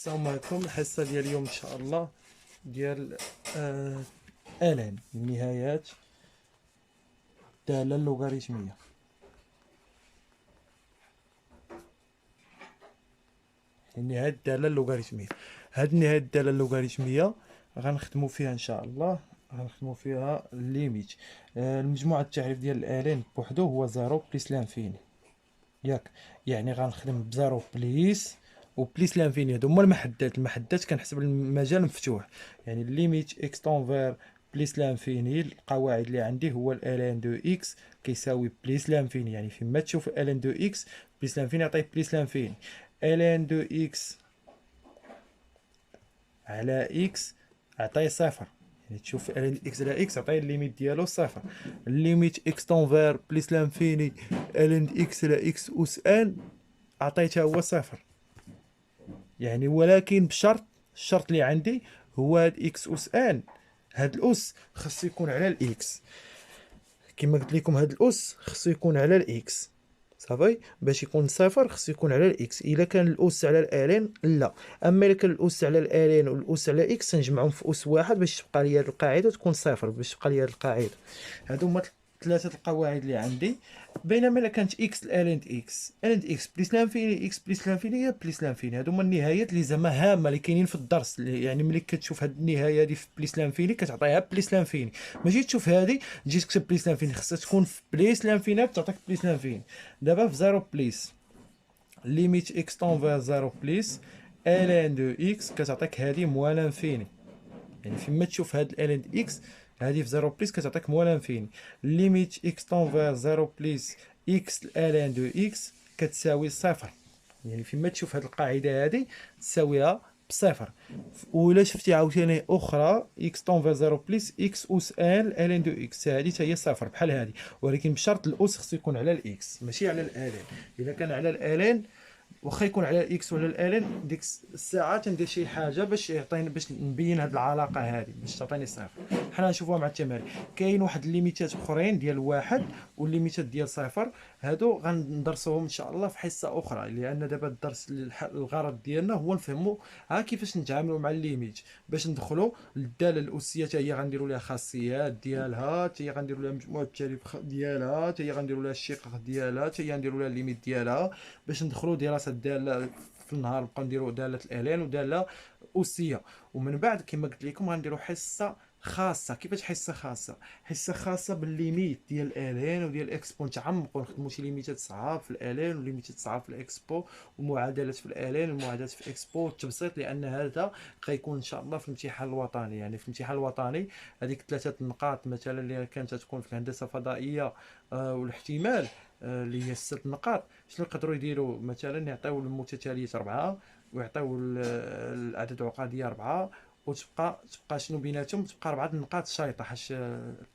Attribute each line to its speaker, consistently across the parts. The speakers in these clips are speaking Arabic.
Speaker 1: السلام عليكم. الحصة ديال اليوم إن شاء الله ديال آلان النهايات الدالة اللوغاريتمية. النهايات الدالة اللوغاريتمية، هاد النهايات الدالة اللوغاريتمية غنخدمو فيها إن شاء الله، غنخدمو فيها الليميت. المجموعة التعريف ديال الآلان بوحدو هو زيرو بليس لانفيني، ياك؟ يعني غنخدم بزيرو بليس وبليس لانفيني، هادو هما المحدات كنحسب المجال مفتوح. يعني الليميت اكس طونفير بليس لانفيني، القواعد اللي عندي هو الان دو اكس كيساوي بليس لانفيني. يعني فيما تشوف الان دو اكس بليس لانفيني عطيه بليس لانفيني، الان دو اكس على اكس عطيه صفر. يعني تشوف الان اكس على اكس عطيه الليميت ديالو صفر. الليميت اكس طونفير بليس لانفيني الان اكس على اكس اس ان عطيتها هو صفر. يعني ولكن بشرط، الشرط اللي عندي هو هاد اكس اس ان، هاد الاس خصو يكون على الاكس. كما قلت لكم هاد الاس خصو يكون على الاكس، صافي؟ باش يكون صفر خصو يكون على الاكس. الا كان الاس على الالين لا، اما الا كان الاس على الالين والاس على اكس نجمعهم في اس واحد باش تبقى لي هاد القاعده تكون صفر، باش تبقى لي هاد القاعده. هادو هما ثلاثه القواعد اللي عندي. بينما الا كانت اكس الالين اكس الين اكس بليس لانفيني اكس بليس لانفيني هي بليس لانفيني، هادو هما النهايات اللي زعما هامه اللي كاينين في الدرس. يعني ملي كتشوف هاد النهايه هادي في بليس لانفيني كتعطيها بليس لانفيني، ماشي تشوف هادي تجي تكتب بليس لانفيني، خصها تكون في بليس لانفيني تعطيك بليس لانفيني. دابا في زيرو بليس ليميت اكس طونفير زيرو بليس الين دو اكس كتعطيك هادي موال انفيني. يعني فيما تشوف هاد الالين اكس هادي في زيرو بليس كتعطيك موال انفيني. ليميت اكس طونفير زيرو بليس اكس الالين دو اكس كتساوي صفر. يعني فيما تشوف هاد القاعده هادي تساويها بصفر. ولا شفتي عاوتاني اخرى اكس طونفير زيرو بليس اكس اس ان الين دو اكس، هادي حتى هي صفر بحال هادي، ولكن بشرط الاس خصو يكون على الاكس ماشي على الالين. الا كان على الالين واخا يكون على الاكس ولا الالين ديك الساعه تندير شي حاجه باش يعطيني، باش نبين هاد العلاقه هذه باش تعطيني صفر. حنا نشوفوها مع التمارين. كاين واحد الليميتات اخرين ديال واحد والليميتات ديال صفر، هادو غندرسوهم ان شاء الله في حصه اخرى، لان دابا الدرس الغرض ديالنا هو نفهموا كيفاش نتعاملوا مع الليميت، باش ندخلوا للداله الاسيه حتى هي غنديروا لها خاصيات ديالها، حتى هي غنديروا لها مجموعه التعريف ديالها، حتى هي غنديروا لها الشقق ديالها، حتى هي غنديروا لها الليميت ديالها، باش ندخلوا دراسه الداله في النهار. نبقاو نديروا داله الالين وداله اسيه، ومن بعد كما قلت لكم غنديروا حصه خاصه. كيفاش حصه خاصه؟ حصه خاصه بالليميت ديال الالين وديال الاكسبو، نتعمقوا نخدموا شي ليميتات صعاب في الالين وليميتات صعاب في الاكسبو، ومعادلات في الالين ومعادلات في الاكسبو والتبسيط، لان هذا غيكون ان شاء الله في الامتحان الوطني. يعني في الامتحان الوطني هذيك ثلاثه النقاط مثلا اللي كانت تكون في الهندسه الفضائيه والاحتمال اللي هي 6 نقاط، شنو يقدروا يديروا؟ مثلا يعطيو المتتاليات 4 ويعطيو الاعداد العقديه 4، تبقى شنو بيناتهم؟ تبقى 4 نقاط شايطه، حيت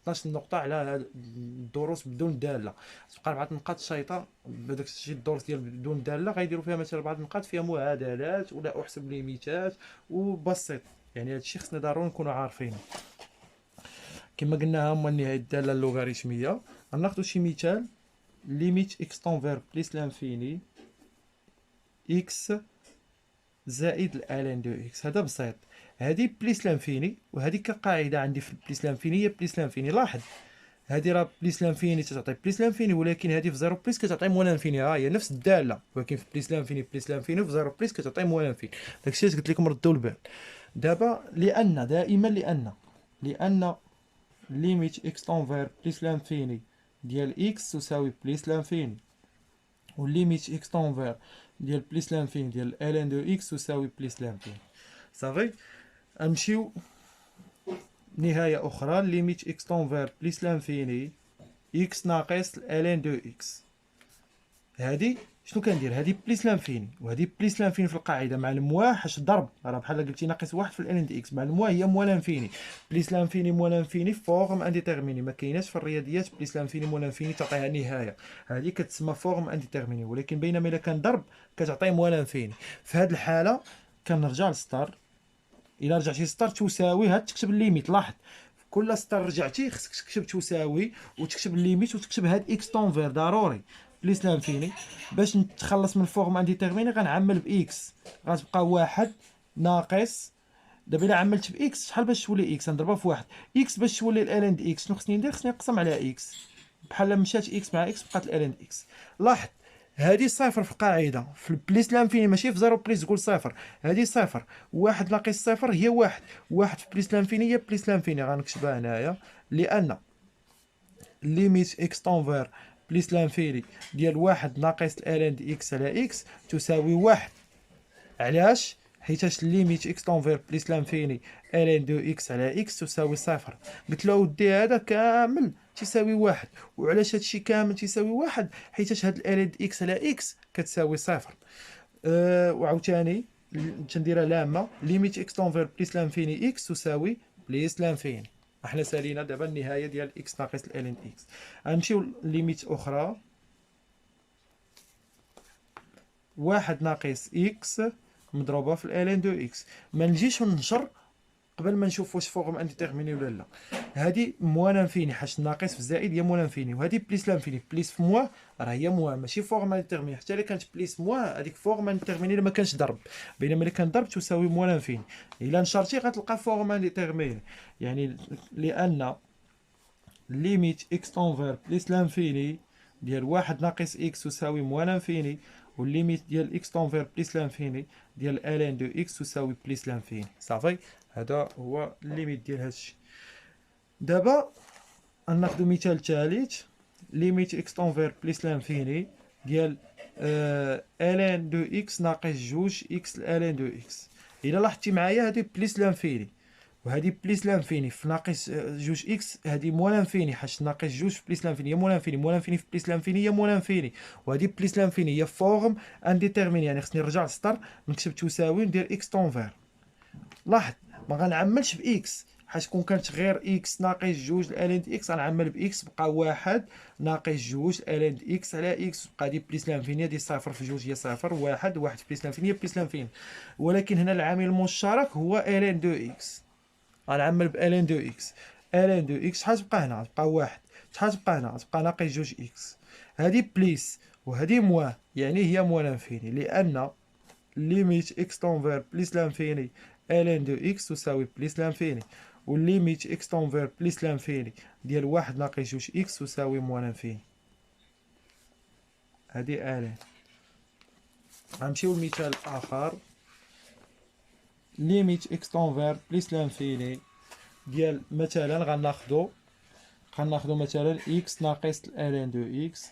Speaker 1: 12 نقطه على الدروس بدون داله، تبقى 4 نقاط شايطه. بداك الشيء الدروس ديال بدون داله غيديروا فيها مثلا 4 نقاط فيها معادلات ولا احسب ليميتات وبسيط. يعني هذا الشيء خصنا ضروري نكونوا عارفينه. كما قلنا هما النهايه الداله اللوغاريتميه. غناخذوا شي مثال. ليميت اكس طونفير بليس لانفيني اكس زائد الالين دو اكس، هذا بسيط. هذه بليس لانفيني وهذه كقاعده عندي في بليس لانفيني هي بليس لانفيني. لاحظ هذه راه بليس لانفيني تعطي بليس لانفيني، ولكن هذه في زيرو بليس كتعطي موان لانفيني. هي نفس الداله، ولكن في بليس لانفيني بليس لانفيني وفي زيرو بليس كتعطي موان لانفيني. داكشي اللي قلت لكم ردوا البال. دابا لان دائما لان ليميت اكس طونفير بليس لانفيني ديال اكس تساوي بليس لانفيني، والليميت اكس طونفير ديال بليس لانفيني ديال الين دو اكس تساوي بليس لانفيني. صافي. نمشيو نهايه اخرى. ليميت اكس طونفير بليس لانفيني اكس ناقص الين دو اكس. هادي شنو كندير؟ هادي بليس لانفيني وهادي بليس لانفيني في القاعده مع الموا، حاش ضرب راه بحال قلتي ناقص واحد في الان دي اكس، مع الموا هي موا لانفيني. بليس لانفيني موا لانفيني فورم انديتيرميني، ما كايناش في الرياضيات بليس لانفيني موا لانفيني تعطيها نهايه، هذه كتسمى فورم انديتيرميني. ولكن بينما الا كان ضرب كتعطي موا لانفيني. في هذه الحاله كنرجع للسطر. الا رجعتي للسطر تساوي هاد تكتب الليميت. لاحظ كل سطر رجعتي خصك تكتب تساوي وتكتب الليميت وتكتب هاد اكس طونفير ضروري بليس لانفيني. باش نتخلص من فورم انديتيرميني غنعمل باكس، غتبقى واحد ناقص. دابا الا عملت باكس شحال باش تولي اكس؟ نضربها في واحد. اكس باش تولي الان دي اكس شنو خصني ندير؟ خصني نقسم على اكس، بحال مشات اكس مع اكس بقات الان دي اكس. لاحظ هادي صفر في القاعده في البليس لانفيني، ماشي في زيرو بليس تقول صفر. هادي صفر، واحد ناقص صفر هي واحد، واحد في بليس لانفيني هي بليس لانفيني. غنكتبها هنايا لان ليميت اكس طونفير بليس لانفيني ديال واحد ناقص الان دي اكس على اكس تساوي واحد. علاش؟ حيتاش ليميت اكس طونفير بليس لانفيني الين دو اكس على اكس تساوي صفر. قلت له ودي هذا كامل تساوي واحد. وعلاش هادشي كامل تساوي واحد؟ حيتاش هاد الين دي اكس على اكس كتساوي صفر. وعاوتاني تنديرها لامه ليميت اكس طونفير بليس لانفيني اكس تساوي بليس لانفيني. احنا سالينا دابا النهايه ديال اكس ناقص الين اكس. غنمشيو ليميت اخرى، واحد ناقص اكس مضروبه في الان دو اكس. ما نجيش وننشر قبل ما نشوف واش فورم انديتيرميني ولا لا. هادي موان انفيني حيت الناقص في الزائد هي موان انفيني، وهادي بليس لانفيني. بليس في موا راه هي موان ماشي فورم انديتيرميني. حتى الا كانت بليس موا هذيك فورم انديتيرميني الا ما كانش ضرب، بينما الا كان ضرب تساوي موان انفيني. الا نشرتي غتلقى فورم انديتيرميني، يعني لان ليميت اكس طونفير بليس لانفيني ديال واحد ناقص اكس تساوي موان انفيني، والليميت ديال اكس طونفير بليس لانفيني ديال الين دو اكس تساوي بليس لانفيني. صافي، هذا هو الليميت ديال هادشي. دابا غناخدو مثال ثالث، ليميت اكس طونفير بليس لانفيني ديال الين دو اكس ناقص جوج اكس الين دو اكس. الا لاحظتي معايا هادي بليس لانفيني وهذه بليس لانفيني في ناقص جوج اكس، هذه موان لانفيني حيت ناقص جوج في بليس لانفيني هي موان لانفيني، موان لانفيني في بليس لانفيني هي موان لانفيني، وهذه بليس لانفيني هي فورم انديتيرميني. يعني خصني نرجع للسطر نكتب تساوي ندير اكس طونفير. لاحظ ما غنعملش باكس حيت كون كانت غير اكس ناقص جوج الين دي اكس غنعمل باكس بقى واحد ناقص جوج الين دي اكس على اكس بقى دي بليس لانفيني. هادي صفر في جوج هي صفر، واحد واحد في بليس لانفيني هي بليس لانفيني. ولكن هنا العامل المشترك هو الين دو اكس. غنعمل بالين دو اكس. الين دو اكس شحال تبقى هنا؟ تبقى واحد. شحال تبقى هنا؟ تبقى ناقص جوج اكس. هادي بليس وهادي موان، يعني هي موان لانفيني لان ليميت اكس طونفير بليس لانفيني الين دو اكس تساوي بليس لانفيني، والليميت اكس طونفير بليس لانفيني ديال واحد ناقص جوج اكس تساوي موان لانفيني. هادي الين. غنمشيو لمثال اخر، ليميت اكس طونفير بليس لانفيني ديال مثلا غناخدو مثلا اكس ناقص الان دو اكس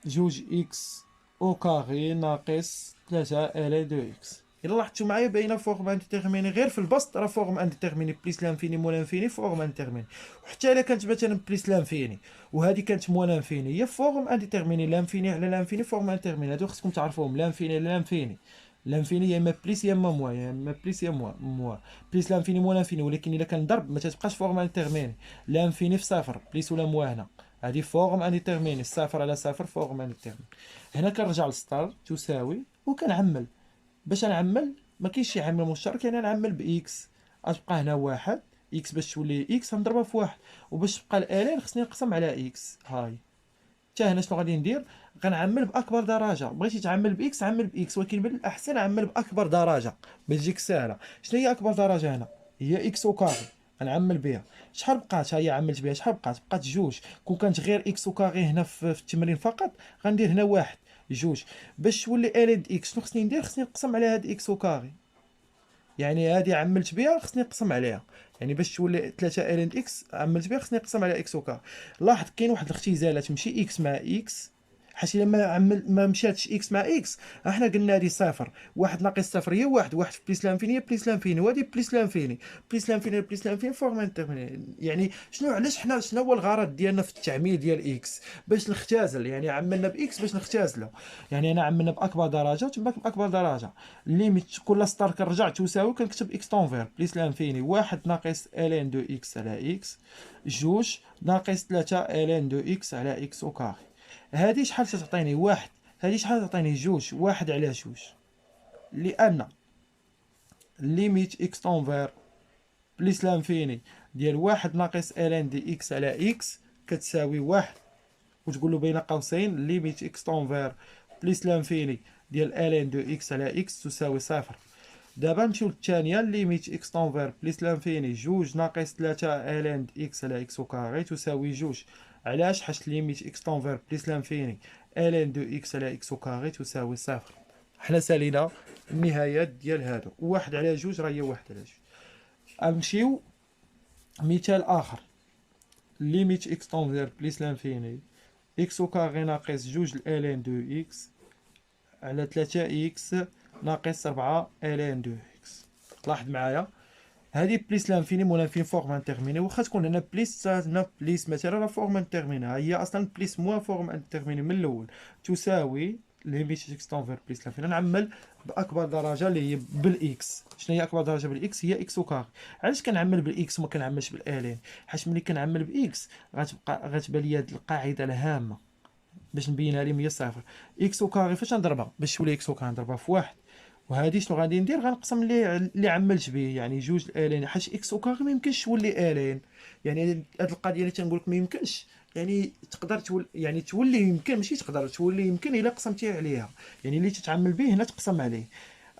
Speaker 1: جوج اكس او كاري ناقص 3 الين دو اكس. الا لاحظتوا معايا باينه فورم انديتيرميني، غير في البسط راه فورم انديتيرميني بليس لانفيني مو لانفيني فورم انديتيرميني. وحتى الا كانت مثلا بليس لانفيني وهذه كانت مو لانفيني هي فورم انديتيرميني. لانفيني على لانفيني فورم انديتيرميني، هادو خصكم تعرفوهم. لانفيني على لانفيني، لانفيني يا اما بليس يا اما موا، يا اما بليس يا موا. بليس لانفيني مو لانفيني، ولكن الا كان ضرب ما تتبقاش فورم انديتيرميني. لانفيني في صفر بليس ولا موا هنا هذه فورم انديتيرميني، صفر على صفر فورم انديتيرميني. هنا كنرجع للسطر تساوي وكنعمل. باش نعمل ما كاينش شي عامل مشترك، يعني نعمل باكس غتبقى هنا واحد. اكس باش تولي اكس غنضربها في واحد، وباش تبقى الالين خصني نقسم على اكس. هاي حتى هنا شنو غادي ندير؟ غنعمل باكبر درجه. بغيتي تعمل باكس عمل باكس، ولكن من الاحسن عمل باكبر درجه باش تجيك ساهله. شنو هي اكبر درجه هنا؟ هي اكس وكاري. غنعمل بها. شحال بقات؟ ها هي عملت بها. شحال بقات؟ بقات جوج. كون كانت غير اكس وكاري هنا في التمرين فقط غندير هنا واحد جوج. باش تولي الين اكس شنو خصني ندير؟ خصني نقسم على هاد اكس وكاري. يعني هادي عملت بها خصني نقسم عليها. يعني باش تولي 3 الين اكس عملت بها خصني نقسم على اكس وكا. لاحظ كاين واحد الاختزال تمشي اكس مع اكس، حيت الا ما مشاتش اكس مع اكس احنا قلنا هادي صفر. واحد ناقص صفر هي واحد، واحد في بليس لانفيني هي بليس لانفيني، وهادي بليس لانفيني. بليس لانفيني بليس لانفيني فورم انترميني. يعني شنو علاش حنا شنو هو الغرض ديالنا في التعميل ديال اكس؟ باش نختزل. يعني عملنا باكس باش نختزلو. يعني انا عملنا باكبر درجه وتماك باكبر درجه. ليميت كل سطر كنرجع تساوي كنكتب اكس طونفير بليس لانفيني واحد ناقص الين دو اكس على اكس جوج ناقص 3 الين دو اكس على اكس وكاري. هادي شحال تعطيني؟ واحد. هادي شحال تعطيني؟ جوج. واحد على جوج، لان ليميت اكس طونفير بليس لانفيني ديال واحد ناقص الين دي اكس على اكس كتساوي واحد. وتقول له بين قوسين ليميت اكس طونفير بليس لانفيني ديال الين دو اكس على اكس تساوي صفر. دابا نمشيو للثانيه، ليميت اكس طونفير بليس لانفيني جوج ناقص 3 الين اكس على اكس كاري تساوي جوج. علاش؟ حيت ليميت اكس طونفير بليس لانفيني الين دو اكس على اكس كاري تساوي صفر. حنا سالينا النهايات ديال هادو، واحد على جوج راه هي واحد على جوج. نمشيو مثال اخر، ليميت اكس طونفير بليس لانفيني اكس كاري ناقص جوج الين دو اكس على 3 اكس ناقص 4 الين دو اكس. لاحظ معايا هذه بليس لانفيني مو لانفيني فورم انترميني، واخا تكون هنا بليس هنا بليس مثلا راه فورم انترميني، هي اصلا بليس موان فورم انترميني من الاول، تساوي ليميت اكس طونفير بليس لانفيني. نعمل باكبر درجه اللي هي بالاكس. شنو هي اكبر درجه بالاكس؟ هي اكس وكار. علاش كنعمل بالاكس وما كنعملش بالالين؟ حيت ملي كنعمل باكس غتبان لي هذه القاعده الهامه باش نبينها لهم هي صفر. اكس وكاري فاش نضربها باش تولي اكس وكاري نضربها في واحد، وهذه شنو غادي ندير؟ غنقسم اللي عملت به، يعني جوج الالين، حيت اكس وكاري ما يمكنش تولي الين. يعني هاد القضيه اللي تنقول لك ما يمكنش، يعني تقدر تولي، يعني تولي يمكن، ماشي تقدر تولي يمكن الا قسمتي عليها. يعني اللي تتعمل به هنا تقسم عليه.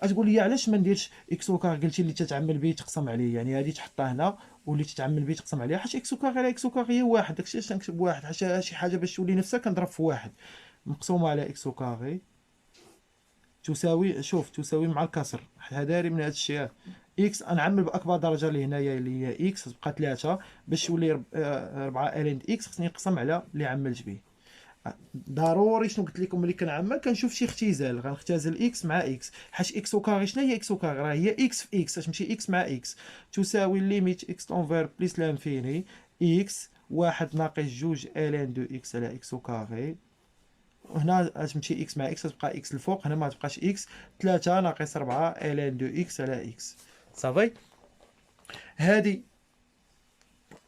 Speaker 1: تقول لي علاش ما نديرش اكس وكار؟ قلتي اللي تتعمل به تقسم عليه، يعني هذه تحطها هنا واللي تتعمل به تقسم عليها، حيت اكس وكار على اكس وكار هي واحد. داكشي علاش تنكتب واحد، حيت شي حاجه باش تولي نفسها كنضرب في واحد مقسومه على اكس وكاري تساوي، شوف تساوي مع الكسر حذاري من هذا الشيء. اكس نعمل باكبر درجه اللي هنايا اللي هي اكس تبقى 3 باش يولي 4 الين اكس خصني نقسم على اللي عملت به. ضروري شنو قلت لكم ملي كنعمل كنشوف شي اختزال، غنختزل اكس مع اكس، حيت اكس وكاري شنو هي اكس وكاري؟ راه هي اكس في اكس، تمشي اكس مع اكس تساوي ليميت اكس طونفير بليس لانفيني اكس واحد ناقص جوج الين دو اكس على اكس وكاري. هنا تمشي اكس مع اكس تبقى اكس الفوق، هنا ما تبقاش اكس. 3 ناقص 4 الين دو اكس على اكس صافي. هذه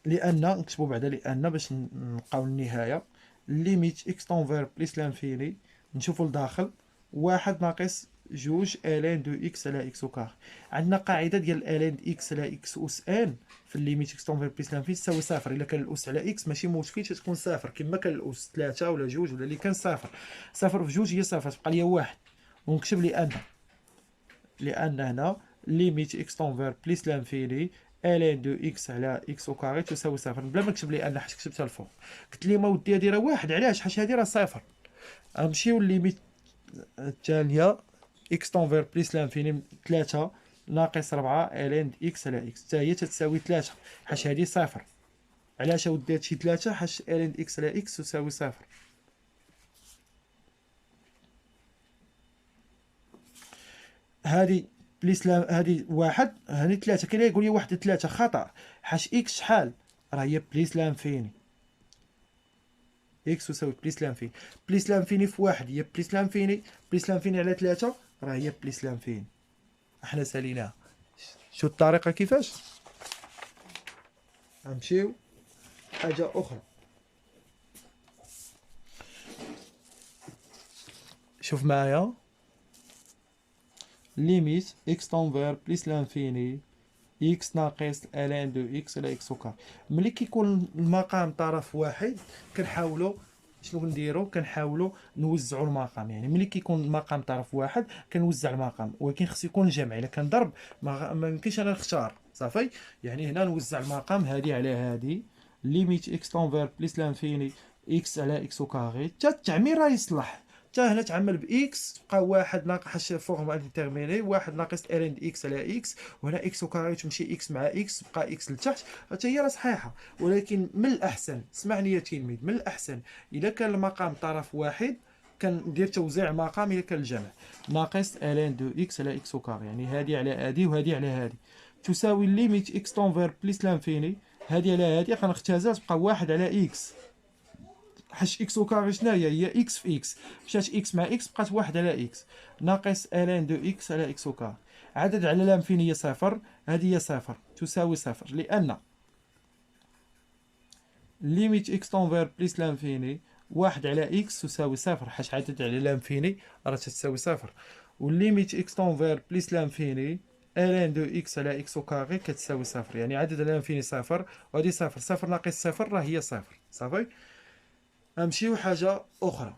Speaker 1: لان نكتبوا بعدا لان باش نلقاو النهايه، ليميت اكس طونفير بليس لانفيني نشوفوا لداخل واحد ناقص جوج الين دو اكس على اكس وكار. عندنا قاعده ديال الين اكس على اكس اس ان في الليميت اكس طونفير بليس لانفيني تساوي صفر. الا كان الاس على اكس ماشي مشكل تكون صفر، كما كان الاس 3 ولا جوج ولا اللي كان صفر. صفر في جوج هي صفر، تبقى لي واحد. ونكتب لان هنا ليميت اكس طونفير بليس لانفيني الين دو اكس على اكس وكاري تساوي صفر، بلا ما نكتب لان حيت كتبتها الفوق. قلت لي ما ودي هادي راه واحد، علاش؟ حيت هادي راه صفر. غنمشيو لليميت الثانيه اكس طونفير بليس لانفيني 3 ناقص 4 الين اكس على اكس، حتى هي تساوي 3 حيت هادي صفر. علاش اودي هادشي 3؟ حيت الين اكس على اكس تساوي صفر. هادي بليس لا هادي واحد، هاني 3. كاين اللي يقول لي واحد 3 خطا، حيت اكس شحال؟ راه هي بليس لانفيني، اكس تساوي بليس لانفيني. بليس لانفيني في واحد هي بليس لانفيني، بليس لانفيني على 3 راه هي بليس لانفيني. احنا ساليناها. شو الطريقه كيفاش؟ غنمشيو حاجه اخرى. شوف معايا ليميت اكس طونفير بليس لانفيني اكس ناقص الين دو اكس على اكس وكار. ملي كيكون المقام طرف واحد كنحاولوا شنو نديرو؟ كنحاولوا نوزعوا المقام. يعني ملي كيكون المقام طرف واحد كنوزع المقام، ولكن خص يكون جمع. الا كان ضرب ما يمكنش انا نختار صافي. يعني هنا نوزع المقام هذه على هذه، ليميت اكس طونفير بليس لانفيني اكس على اكس وكاري. حتى التعمير راه يصلح، حتى هنا تعمل باكس تبقى واحد ناقص فورم انترميني واحد ناقص الين دي اكس على اكس، وهنا اكس وكاري تمشي اكس مع اكس تبقى اكس لتحت، حتى هي راه صحيحه. ولكن من الاحسن، اسمعني يا تلميذ، من الاحسن اذا كان المقام طرف واحد كندير توزيع المقام الى كان الجمع. ناقص الين دو اكس على اكس وكاري، يعني هذه على هذه وهذه على هذه تساوي ليميت اكس طونفير بليس لانفيني هذه على هذه غنختزل تبقى واحد على اكس. حيت اكس وكاري شنو هي اكس في اكس، مشات اكس مع اكس بقات واحد على اكس ناقص الين دو اكس على اكس وكاري. عدد على لام هي صفر، هذه هي صفر تساوي صفر، لان ليميت اكس طونفير بليس لانفيني واحد على اكس تساوي صفر، حيت عدد على لانفيني راه تساوي صفر. والليميت اكس طونفير بليس لانفيني الين دو اكس على اكس وكاري كتساوي صفر، يعني عدد على لانفيني صفر وهذه صفر. صفر ناقص صفر راه هي صفر صافي. غنمشيو حاجه اخرى،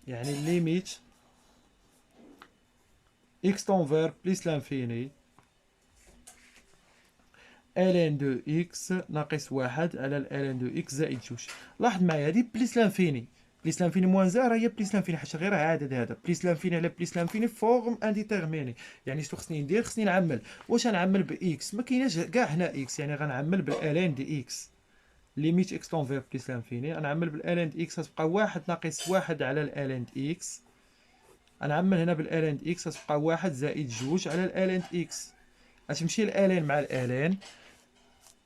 Speaker 1: يعني ليميت اكس طونفير بليس لانفيني الان دو اكس ناقص واحد على الان دو اكس زائد جوج. لاحظ معايا هادي بليس لانفيني، بليس لانفيني موان زيرو هي بليس لانفيني، حيت غير عدد هذا بليس لانفيني على بليس لانفيني فورم انديتيرميني. يعني شنو خصني ندير؟ خصني نعمل. واش غنعمل باكس؟ ما كايناش كاع هنا اكس، يعني غنعمل بالالان دي اكس ليميت اكس طون بليس لانفيني. غنعمل بالالان دي اكس غتبقى واحد ناقص واحد على الالان دي اكس. غنعمل هنا بالالان دي اكس غتبقى واحد زائد جوج على الالان دي اكس. غتمشي الالان مع الالان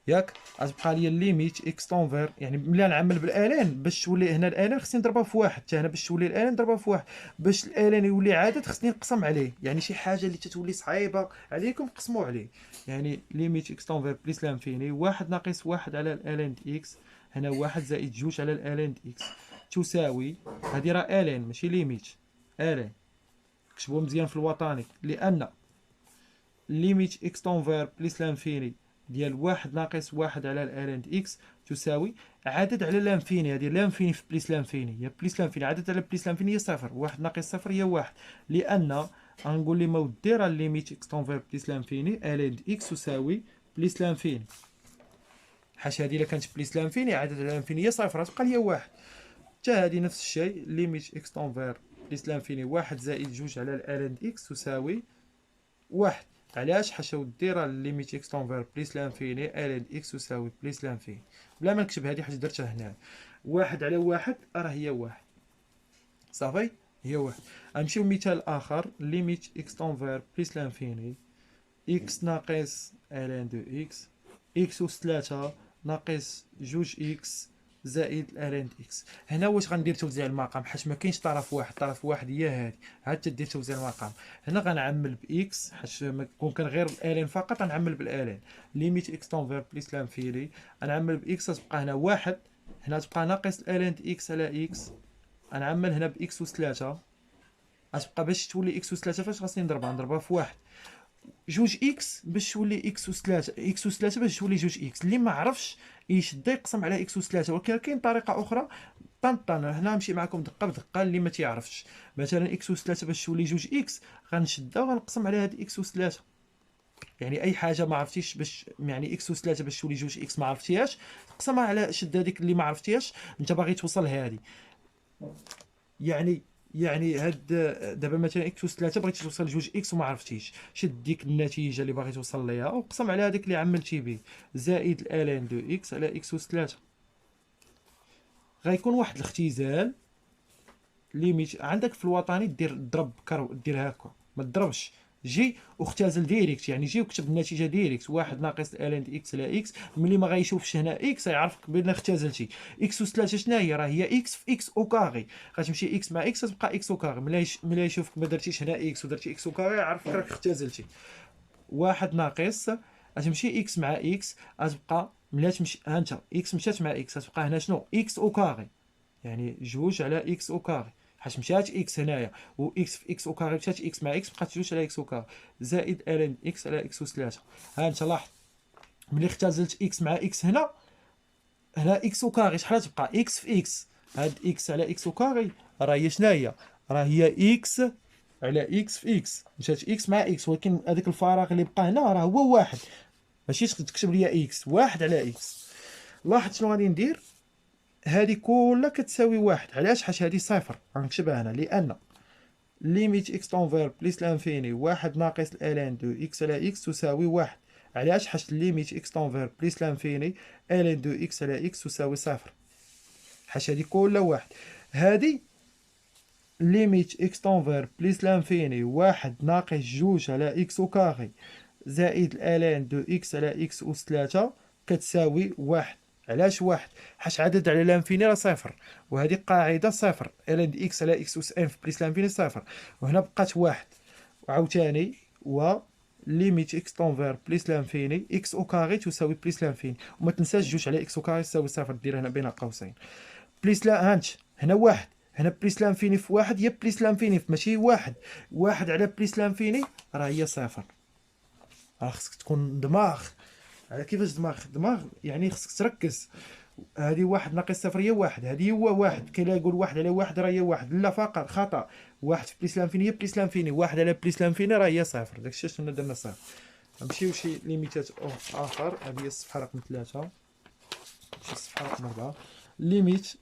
Speaker 1: ياك، غتبقى لي ليميت اكس طونفير. يعني ملي نعمل بالالان باش تولي هنا الالان خصني نضربها في واحد، حتى هنا باش تولي الالان نضربها في واحد. باش الالان يولي عدد خصني نقسم عليه، يعني شي حاجه اللي تتولي صعيبه عليكم قسموا عليه. يعني ليميت اكس طونفير بليس لانفيني واحد ناقص واحد على الالان دي اكس، هنا واحد زائد جوج على الالان دي اكس تساوي، هادي راه الان ماشي ليميت، الان كتبوها مزيان في الوطني، لان ليميت اكس طونفير بليس لانفيني ديال واحد ناقص واحد على الالان دي اكس تساوي عدد على لانفيني. هذه لانفيني في بليس لانفيني هي بليس لانفيني، عدد على بليس لانفيني هي صفر، واحد ناقص صفر هي واحد. لان غنقول لي ودي راه ليميت اكس طونفير بليس لانفيني الان دي اكس تساوي بليس لانفيني، حاش هذه الا كانت بليس لانفيني عدد على لانفيني هي صفر تبقى لي واحد. حتى هذه نفس الشيء ليميت اكس طونفير بليس لانفيني واحد زائد جوج على الالان دي اكس تساوي واحد. علاش؟ حاشا ودي راه ليميت اكس طونفير بليس لانفيني الان اكس تساوي بليس لانفيني. بلا ما نكتب هذه حاجه درتها هنا، واحد على واحد راه هي واحد صافي، هي واحد. غنمشيو مثال اخر ليميت اكس طونفير بليس لانفيني اكس ناقص الان دو اكس اكس أس 3 ناقص جوج اكس زائد الان اكس. هنا واش غندير توزيع المقام؟ حيت ما كاينش طرف واحد، طرف واحد هي هذه، عاد تدير توزيع المقام. هنا غنعمل باكس حيت كون كان غير الالان فقط غنعمل بالالان. ليميت اكس طونفير بليس لانفيني غنعمل باكس تبقى هنا واحد، هنا تبقى ناقص الان اكس على اكس. غنعمل هنا باكس أس 3 غتبقى باش تولي اكس أس 3 فاش خاصني نضربها في واحد. جوج اكس باش تولي اكس أس 3، اكس أس 3 باش تولي جوج اكس. اللي ما عرفش يشد يقسم على اكس أس 3، ولكن كاين طريقه اخرى طنطن. هنا نمشي معكم دقه بدقه. اللي ما تيعرفش مثلا اكس أس 3 باش تولي جوج اكس غنشدها وغنقسم على هاد اكس أس 3. يعني اي حاجه ما عرفتيش باش يعني اكس أس 3 باش تولي جوج اكس ما عرفتيهاش تقسمها على شد هذيك اللي ما عرفتيهاش انت باغي توصل لهذه. يعني هاد دابا مثلا اكس أس 3 بغيتي توصل لجوج اكس وما عرفتيش، شد ديك النتيجه اللي باغي توصل ليها وقسم على هذيك اللي عملتي به زائد الان دو اكس على اكس أس 3. غيكون واحد الاختزال ليميت عندك في الوطني دير ضرب دير هكا ما تضربش، جي واختزل ديريكت. يعني جي وكتب النتيجه ديريكت واحد ناقص الان دي اكس على اكس. ملي ما غايشوفش هنا اكس يعرفك بان اختزلتي. اكس أس 3 شنو هي؟ راه هي اكس في اكس او كاري، غتمشي اكس مع اكس تبقى اكس او كاري. ملي يشوفك ما درتيش هنا اكس ودرتي اكس او كاري يعرفك راك اختزلتي. واحد ناقص غتمشي اكس مع اكس غتبقى ملي تمشي ها انت اكس مشات مع اكس غتبقى هنا شنو اكس او كاري، يعني جوج على اكس او كاري حيت مشات اكس هنايا و اكس في اكس او كاري مشات اكس مع اكس بقات جوج على اكس او كاري زائد الان اكس على اكس أس 3. ها انت لاحظ ملي اختزلت اكس مع اكس هنا اكس او كاري شحال تبقى اكس في اكس. هاد اكس على اكس او كاري راه هي شناهي؟ راه هي اكس على اكس في اكس، مشات اكس مع اكس، ولكن هذاك الفراغ اللي بقى هنا راه هو واحد، ماشي تكتب لي اكس واحد على اكس. لاحظ شنو غادي ندير؟ هذه كلها كتساوي واحد. علاش؟ حيت هذه صفر غنكتبها هنا، لان ليميت اكس طونفير بليس لانفيني واحد ناقص الان دو اكس على اكس تساوي واحد. علاش؟ حيت ليميت اكس طونفير بليس لانفيني الان دو اكس على اكس تساوي صفر، حيت هذه كلها واحد. هذه ليميت اكس طونفير بليس لانفيني واحد ناقص جوج على اكس او كاري زائد الان دو اكس على اكس أس 3 كتساوي واحد. علاش واحد؟ حيت عدد على لانفيني راه صفر، وهذه قاعده صفر، الان دي اكس على اكس أس ان في بليس لانفيني صفر، وهنا بقات واحد. وعاوتاني و ليميت اكس طونفير بليس لانفيني اكس او كاري تساوي بليس لانفيني، وما تنساش جوج على اكس او كاري تساوي صفر دير هنا بين قوسين. بليس لا هانت هنا واحد، هنا بليس لانفيني في واحد هي بليس لانفيني في ماشي واحد. واحد على بليس لانفيني راه هي صفر. راه خصك تكون دماغ. على كيفاش دماغ يعني خصك تركز. هذه واحد ناقص صفر هي واحد، هذه هو واحد. كاين اللي يقول واحد على واحد راه هي واحد، لا فقط خطا. واحد في بليس لانفيني هي بليس لانفيني، واحد على بليس لانفيني راه هي صفر. داكشي شنو درنا صفر. نمشيو شي ليميتات اخر. هذه هي الصفحه رقم 3. نمشي الصفحه رقم 4. ليميت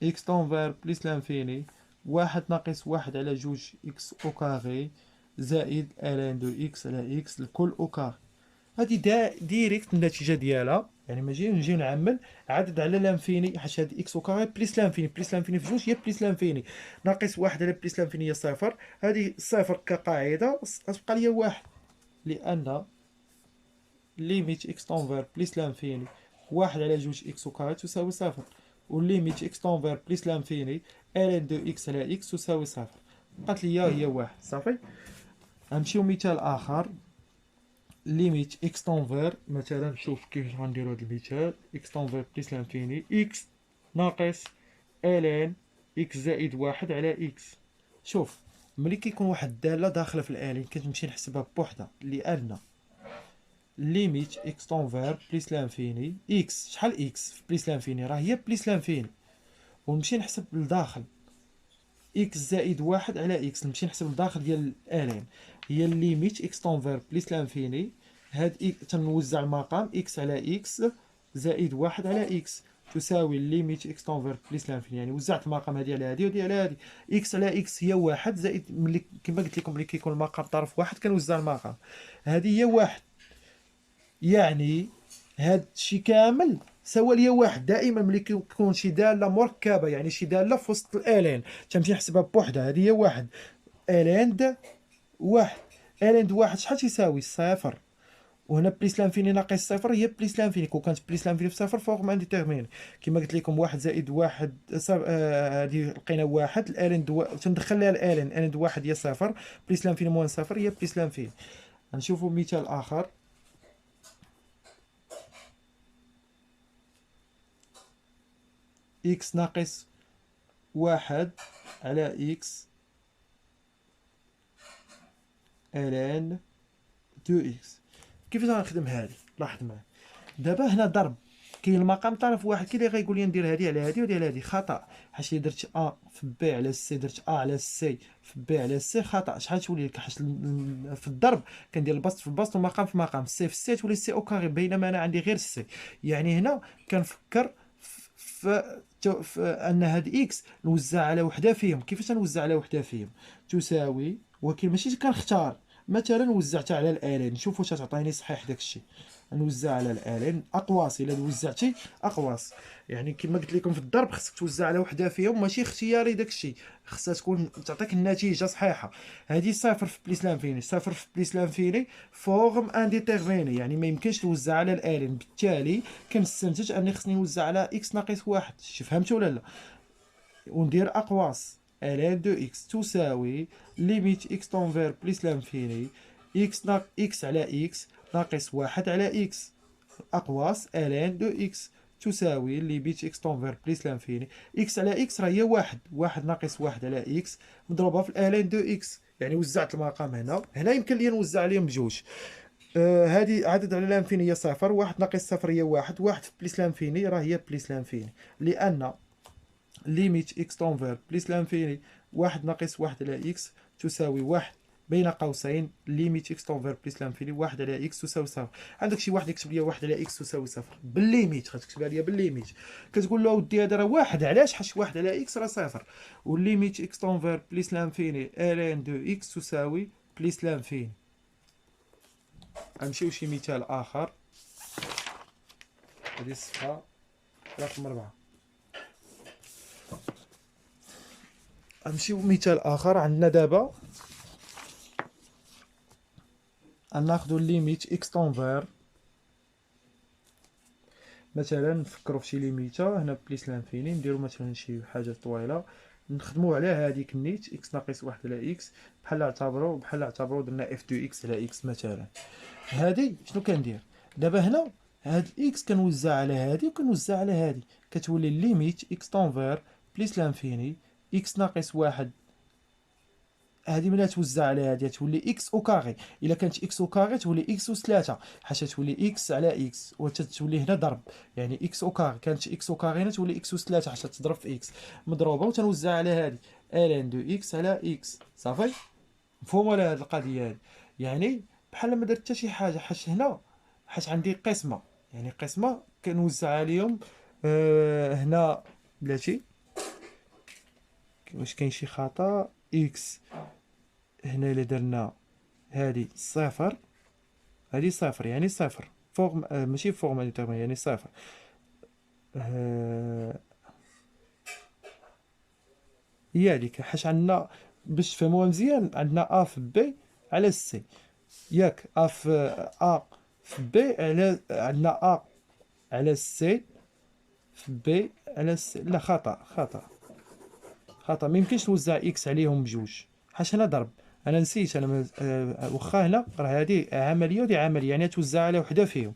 Speaker 1: اكس طونفير بليس لانفيني واحد ناقص واحد على جوج اكس او كاغي زائد الان دو اكس على اكس الكل او كاغي. هادي ديريكت النتيجه ديالها، يعني ماشي نجي نعمل عدد على لانفيني، حيت هادي اكس او كاغي بليس لانفيني. بليس لانفيني في جوج هي بليس لانفيني، ناقص واحد على بليس لانفيني هي صفر. هادي صفر كقاعده غتبقى ليا واحد، لان ليميت اكس طونفير بليس لانفيني واحد على جوج اكس او كاغي تساوي صفر، والليميت اكس طونفير بليس لانفيني الان دو اكس على اكس تساوي صفر. بقات ليا هي واحد صافي. غنمشيو مثال اخر. ليميت اكس طونفير، مثلا نشوف كيفاش غنديرو هذا المثال. اكس طونفير بليس لانفيني اكس ناقص الان اكس زائد واحد على اكس. شوف، ملي كيكون واحد الداله داخله في الالين كتمشي نحسبها بوحدها، لان ليميت اكس طونفير بليس لانفيني اكس شحال اكس في بليس لانفيني راه هي بليس لانفيني، ونمشي نحسب لداخل اكس زائد واحد على اكس، نمشي نحسب لداخل ديال الالين هي الليميت اكس طونفير بليس لانفيني. هاد تنوزع المقام اكس على اكس زائد واحد على اكس تساوي الليميت اكس طونفير بليس لانفيني. يعني وزعت المقام هادي على هادي ودي على هادي. اكس على اكس هي واحد زائد، ملي كما قلت لكم ملي كيكون المقام طرف واحد كنوزع المقام، هادي هي واحد. يعني هاد الشيء كامل سوا ليا واحد. دائما ملي كيكون شي داله مركبه، يعني شي داله في وسط الالين تمشي نحسبها بوحدها، هذه هي واحد. الين د واحد، الين د واحد شحال تيساوي صفر، وهنا بليس لانفيني ناقص صفر هي بليس لانفيني. كون كانت بليس لانفيني في صفر فوق انديتيرميني. كما قلت لكم واحد زائد واحد هذه لقينا واحد. الالين تندخل لها الالين د واحد هي صفر، بليس لانفيني موان صفر هي بليس لانفيني. نشوفوا مثال اخر. إكس ناقص واحد على إكس الان دو إكس. كيفاش غنخدم هادي؟ لاحظ معايا دابا هنا ضرب، كاين المقام طرف واحد. كاين اللي غايقول لي ندير هادي على هادي ودي على هادي، خطا. حيت الا درت ا في بي على سي، درت ا على سي في بي على سي، خطا. شحال تولي لك؟ حيت في الضرب كندير البسط في البسط والمقام في المقام، سي في سي تولي سي او كاري، بينما انا عندي غير سي. يعني هنا كنفكر في ان هاد اكس نوزع على وحده فيهم. كيفاش نوزع على وحده فيهم؟ تساوي، ولكن ماشي كنختار. مثلا وزعتها على الالين، نشوف واش تعطيني صحيح داكشي. نوزع على الالين اقواس. الا وزعتي اقواس، يعني كما قلت لكم في الضرب خصك توزع على وحده فيهم، ماشي اختياري داكشي، خصها تكون تعطيك النتيجه صحيحه. هذه صفر في بليس لانفيني، صفر في بليس لانفيني فورم انديتيرميني، يعني ما يمكنش توزع على الالين. بالتالي كنستنتج اني خصني نوزع على اكس ناقص واحد. فهمتوا ولا لا؟ وندير اقواس الان دو اكس تساوي ليميت اكس طونفير بليس لانفيني اكس على اكس ناقص واحد على اكس اقواس الان دو اكس تساوي ليميت اكس طونفير بليس لانفيني اكس على اكس راه هي واحد، واحد ناقص واحد على اكس مضروبه في الان دو اكس. يعني وزعت المقام هنا يمكن لي نوزع عليهم بجوج. هذه عدد على لانفيني هي صفر، واحد ناقص صفر هي واحد، واحد في بليس لانفيني راه هي بليس لانفيني، لان ليميت اكس طونفير بليس لانفيني واحد ناقص واحد على اكس تساوي واحد بين قوسين ليميت اكس طونفير بليس لانفيني واحد على اكس تساوي صفر. عندك شي واحد يكتب لي واحد على اكس تساوي صفر بالليميت، غتكتبها لي بالليميت. كتقول له اودي هذا راه واحد، علاش؟ حيت واحد على اكس راه صفر. والليميت اكس طونفير بليس لانفيني الان دو اكس تساوي بليس لانفيني. غنمشيو شي مثال اخر. هذه الصفحه رقم 4. غنمشيو مثال اخر. عندنا دابا غناخدو الليميت اكس طونفير. مثلا نفكروا في شي ليميتا هنا بليس لانفيني، نديرو مثلا شي حاجه طويله، نخدمو على هذيك النيت اكس ناقص واحد على اكس. بحال اعتبروا درنا اف دو اكس على اكس مثلا. هادي شنو كندير دابا هنا؟ هاد الاكس كنوزع على هادي وكنوزع على هادي، كتولي ليميت اكس طونفير بليس لانفيني اكس ناقص واحد. هذه ملي توزع على هذه تولي اكس او كاري. الا كانت اكس او كاري تولي اكس اس 3، حيت تولي اكس على اكس وتتولي هنا ضرب. يعني اكس او كاري كانت اكس او كاري هنا تولي اكس اس 3 حيت تضرب في اكس مضروبه وتنوزع على هذه الان دو اكس على اكس. صافي مفهوم ولا هذه القضيه هذه؟ يعني بحال ما درت حتى شي حاجه، حيت هنا حيت عندي قسمه، يعني قسمه كنوزع عليهم. هنا بلاتي واش كاين شي خطا اكس هنا الا درنا هادي صفر، هادي صفر يعني صفر فوق ماشي فوق ما يعني صفر. آه، هي هذيك حيت عندنا باش تفهموها مزيان عندنا ا في بي على سي، ياك ا في في بي على عندنا ا على سي في بي على سي. لا خطا خطا ما يمكنش توزع اكس عليهم بجوج حيت انا ضرب. انا نسيت انا واخا هنا راه هذه عمليه ودي عمليه، يعني توزع على وحده فيهم.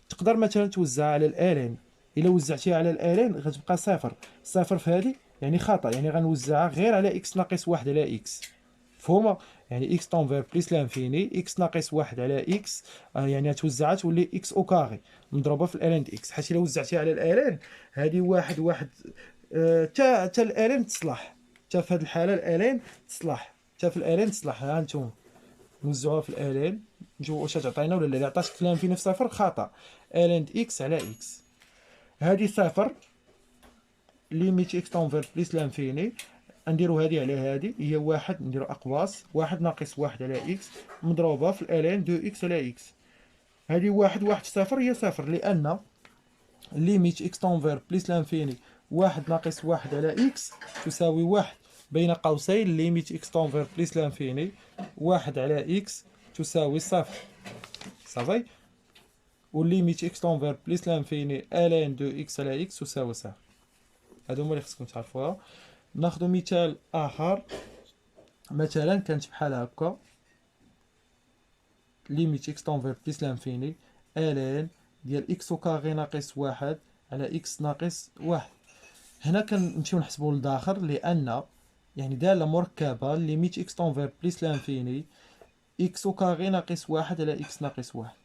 Speaker 1: تقدر مثلا توزع على الالين، الا وزعتيها على الالين غتبقى صفر. صفر في هذه يعني خطا، يعني غنوزعها غير على اكس ناقص واحد على اكس. مفهومه؟ يعني اكس طونفير بليس لانفيني اكس ناقص واحد على اكس، يعني توزعها تولي اكس او كاري مضروبه في الالين دي اكس. حيت الا وزعتيها على الالين هذه واحد واحد، تا الالين تصلح، تا في هذه الحاله الالين تصلح، تا في الالين تصلح. ها انتم نوزعوها في الالين نشوفوا واش تعطينا ولا لا. اللي عطاتك كلام في نفس صفر خطا. الين اكس على اكس هذه صفر ليميت اكس طونفير بليس لانفيني. نديرو هذه على هذه هي واحد، نديرو اقواس واحد ناقص واحد على اكس مضروبه في الالين دو اكس على اكس. هذه واحد واحد صفر هي صفر، لان ليميت اكس طونفير بليس لانفيني واحد ناقص واحد على اكس تساوي واحد بين قوسين ليميت اكس طونفير بليس لانفيني واحد على اكس تساوي صفر. صافي. والليميت اكس طونفير بليس لانفيني الين دو اكس على اكس تساوي صفر. هادو هما اللي خصكم تعرفوها. ناخذ مثال اخر، مثلا كانت بحال هكا ليميت اكس طونفير بليس لانفيني الين ديال اكس او كاغي ناقص واحد على اكس ناقص واحد. هنا كنمشيو نحسبو لداخل، لان يعني داله مركبه ليميت اكس طونفير بليس لانفيني اكس او كاغي ناقص واحد على اكس ناقص واحد.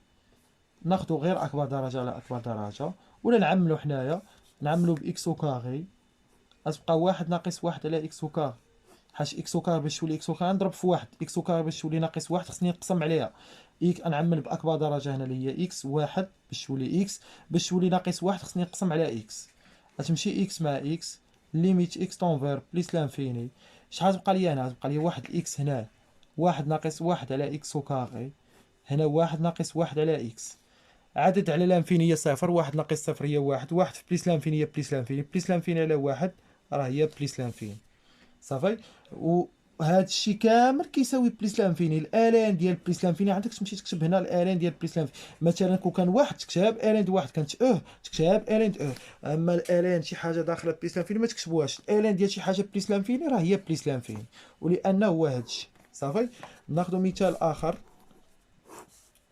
Speaker 1: ناخذ غير اكبر درجه على اكبر درجه، ولا نعملو حنايا نعملو باكس او كاغي غتبقى واحد ناقص واحد على اكس او كاغي. حيت اكس او كاغي باش تولي اكس او كاغي نضرب في واحد، اكس او كاغي باش تولي ناقص واحد خصني نقسم عليها. نعمل باكبر درجه هنا اللي هي اكس واحد باش تولي اكس، باش تولي ناقص واحد خصني نقسم على اكس. غتمشي اكس مع اكس ليميت اكس طونفير بليس لانفيني. شحال تبقى لي هنا؟ تبقى لي واحد الاكس هنا واحد ناقص واحد على اكس او كاغي، هنا واحد ناقص واحد على اكس. عدد على لانفيني هي صفر، واحد ناقص صفر هي واحد، واحد في بليس لانفيني هي بليس لانفيني، بليس لانفيني على واحد راه هي بليس لانفيني. صافي. وهذا الشيء كامل كيساوي بليس لانفيني. الالين ديال بليس لانفيني عندك تمشي تكتب هنا الالين ديال بليس لانفيني. مثلا كون كان واحد تكتب الين واحد كانت تكتب الين اما الالين شي حاجه داخله بليس لانفيني ما تكتبوهاش. الالين ديال شي حاجه بليس لانفيني راه هي بليس لانفيني، ولانه هو هذا الشيء. صافي. ناخذ مثال اخر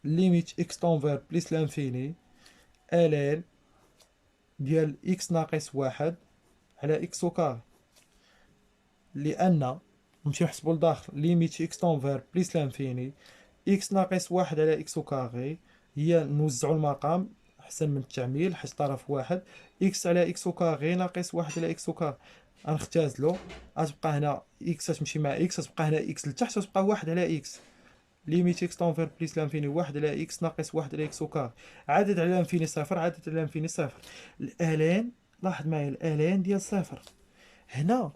Speaker 1: ليميت اكس طونفير بليس لانفيني الين ديال اكس ناقص واحد على اكس وكار. لان نمشيو نحسبو لداخل ليميت اكس طونفير بليس لانفيني اكس ناقص واحد على اكس وكاغي، هي نوزعو المقام احسن من التعميل حيت طرف واحد. اكس على اكس وكاغي ناقص واحد على اكس وكاغي غنختازلو، غتبقى هنا اكس تمشي مع اكس تبقى هنا اكس لتحت وتبقى واحد على اكس. ليميت اكس طونفير بليس لانفيني واحد على اكس ناقص واحد على اكس وكاغي. عدد على لانفيني صفر، عدد على لانفيني صفر. الالين لاحظ معايا الالين ديال صفر هنا،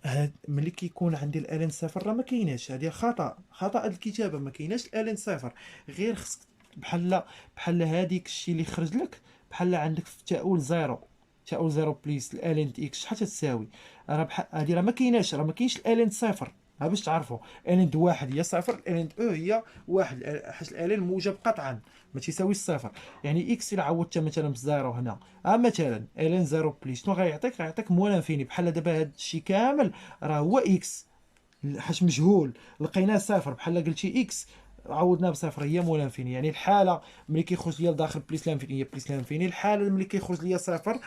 Speaker 1: هاد ملي كيكون عندي الالين صفر راه ما كايناش، هذه خطا الكتابه، ما كايناش الالين صفر. غير خصك بحال هذيك الشيء اللي خرج لك، بحال عندك في تاول زيرو، تاول زيرو بليس الالين دي اكس شحال تساوي. راه بحال هذه راه ما كايناش، راه ما كاينش الالين صفر. ها باش تعرفوا الين واحد هي صفر، الين هي واحد، حيت الالين موجب قطعا ما تساويش صفر. يعني اكس الا عوضتها مثلا بالزيرو هنا، مثلا الين زيرو بليس شنو غيعطيك؟ غيعطيك موان انفيني. بحال دابا هذا الشيء كامل راه هو اكس حيت مجهول لقيناه صفر، بحال قلتي اكس عوضناه بصفر هي موان انفيني. يعني الحاله ملي كيخرج ليا لداخل بليس لانفيني هي بليس لانفيني، الحاله ملي كيخرج ليا صفر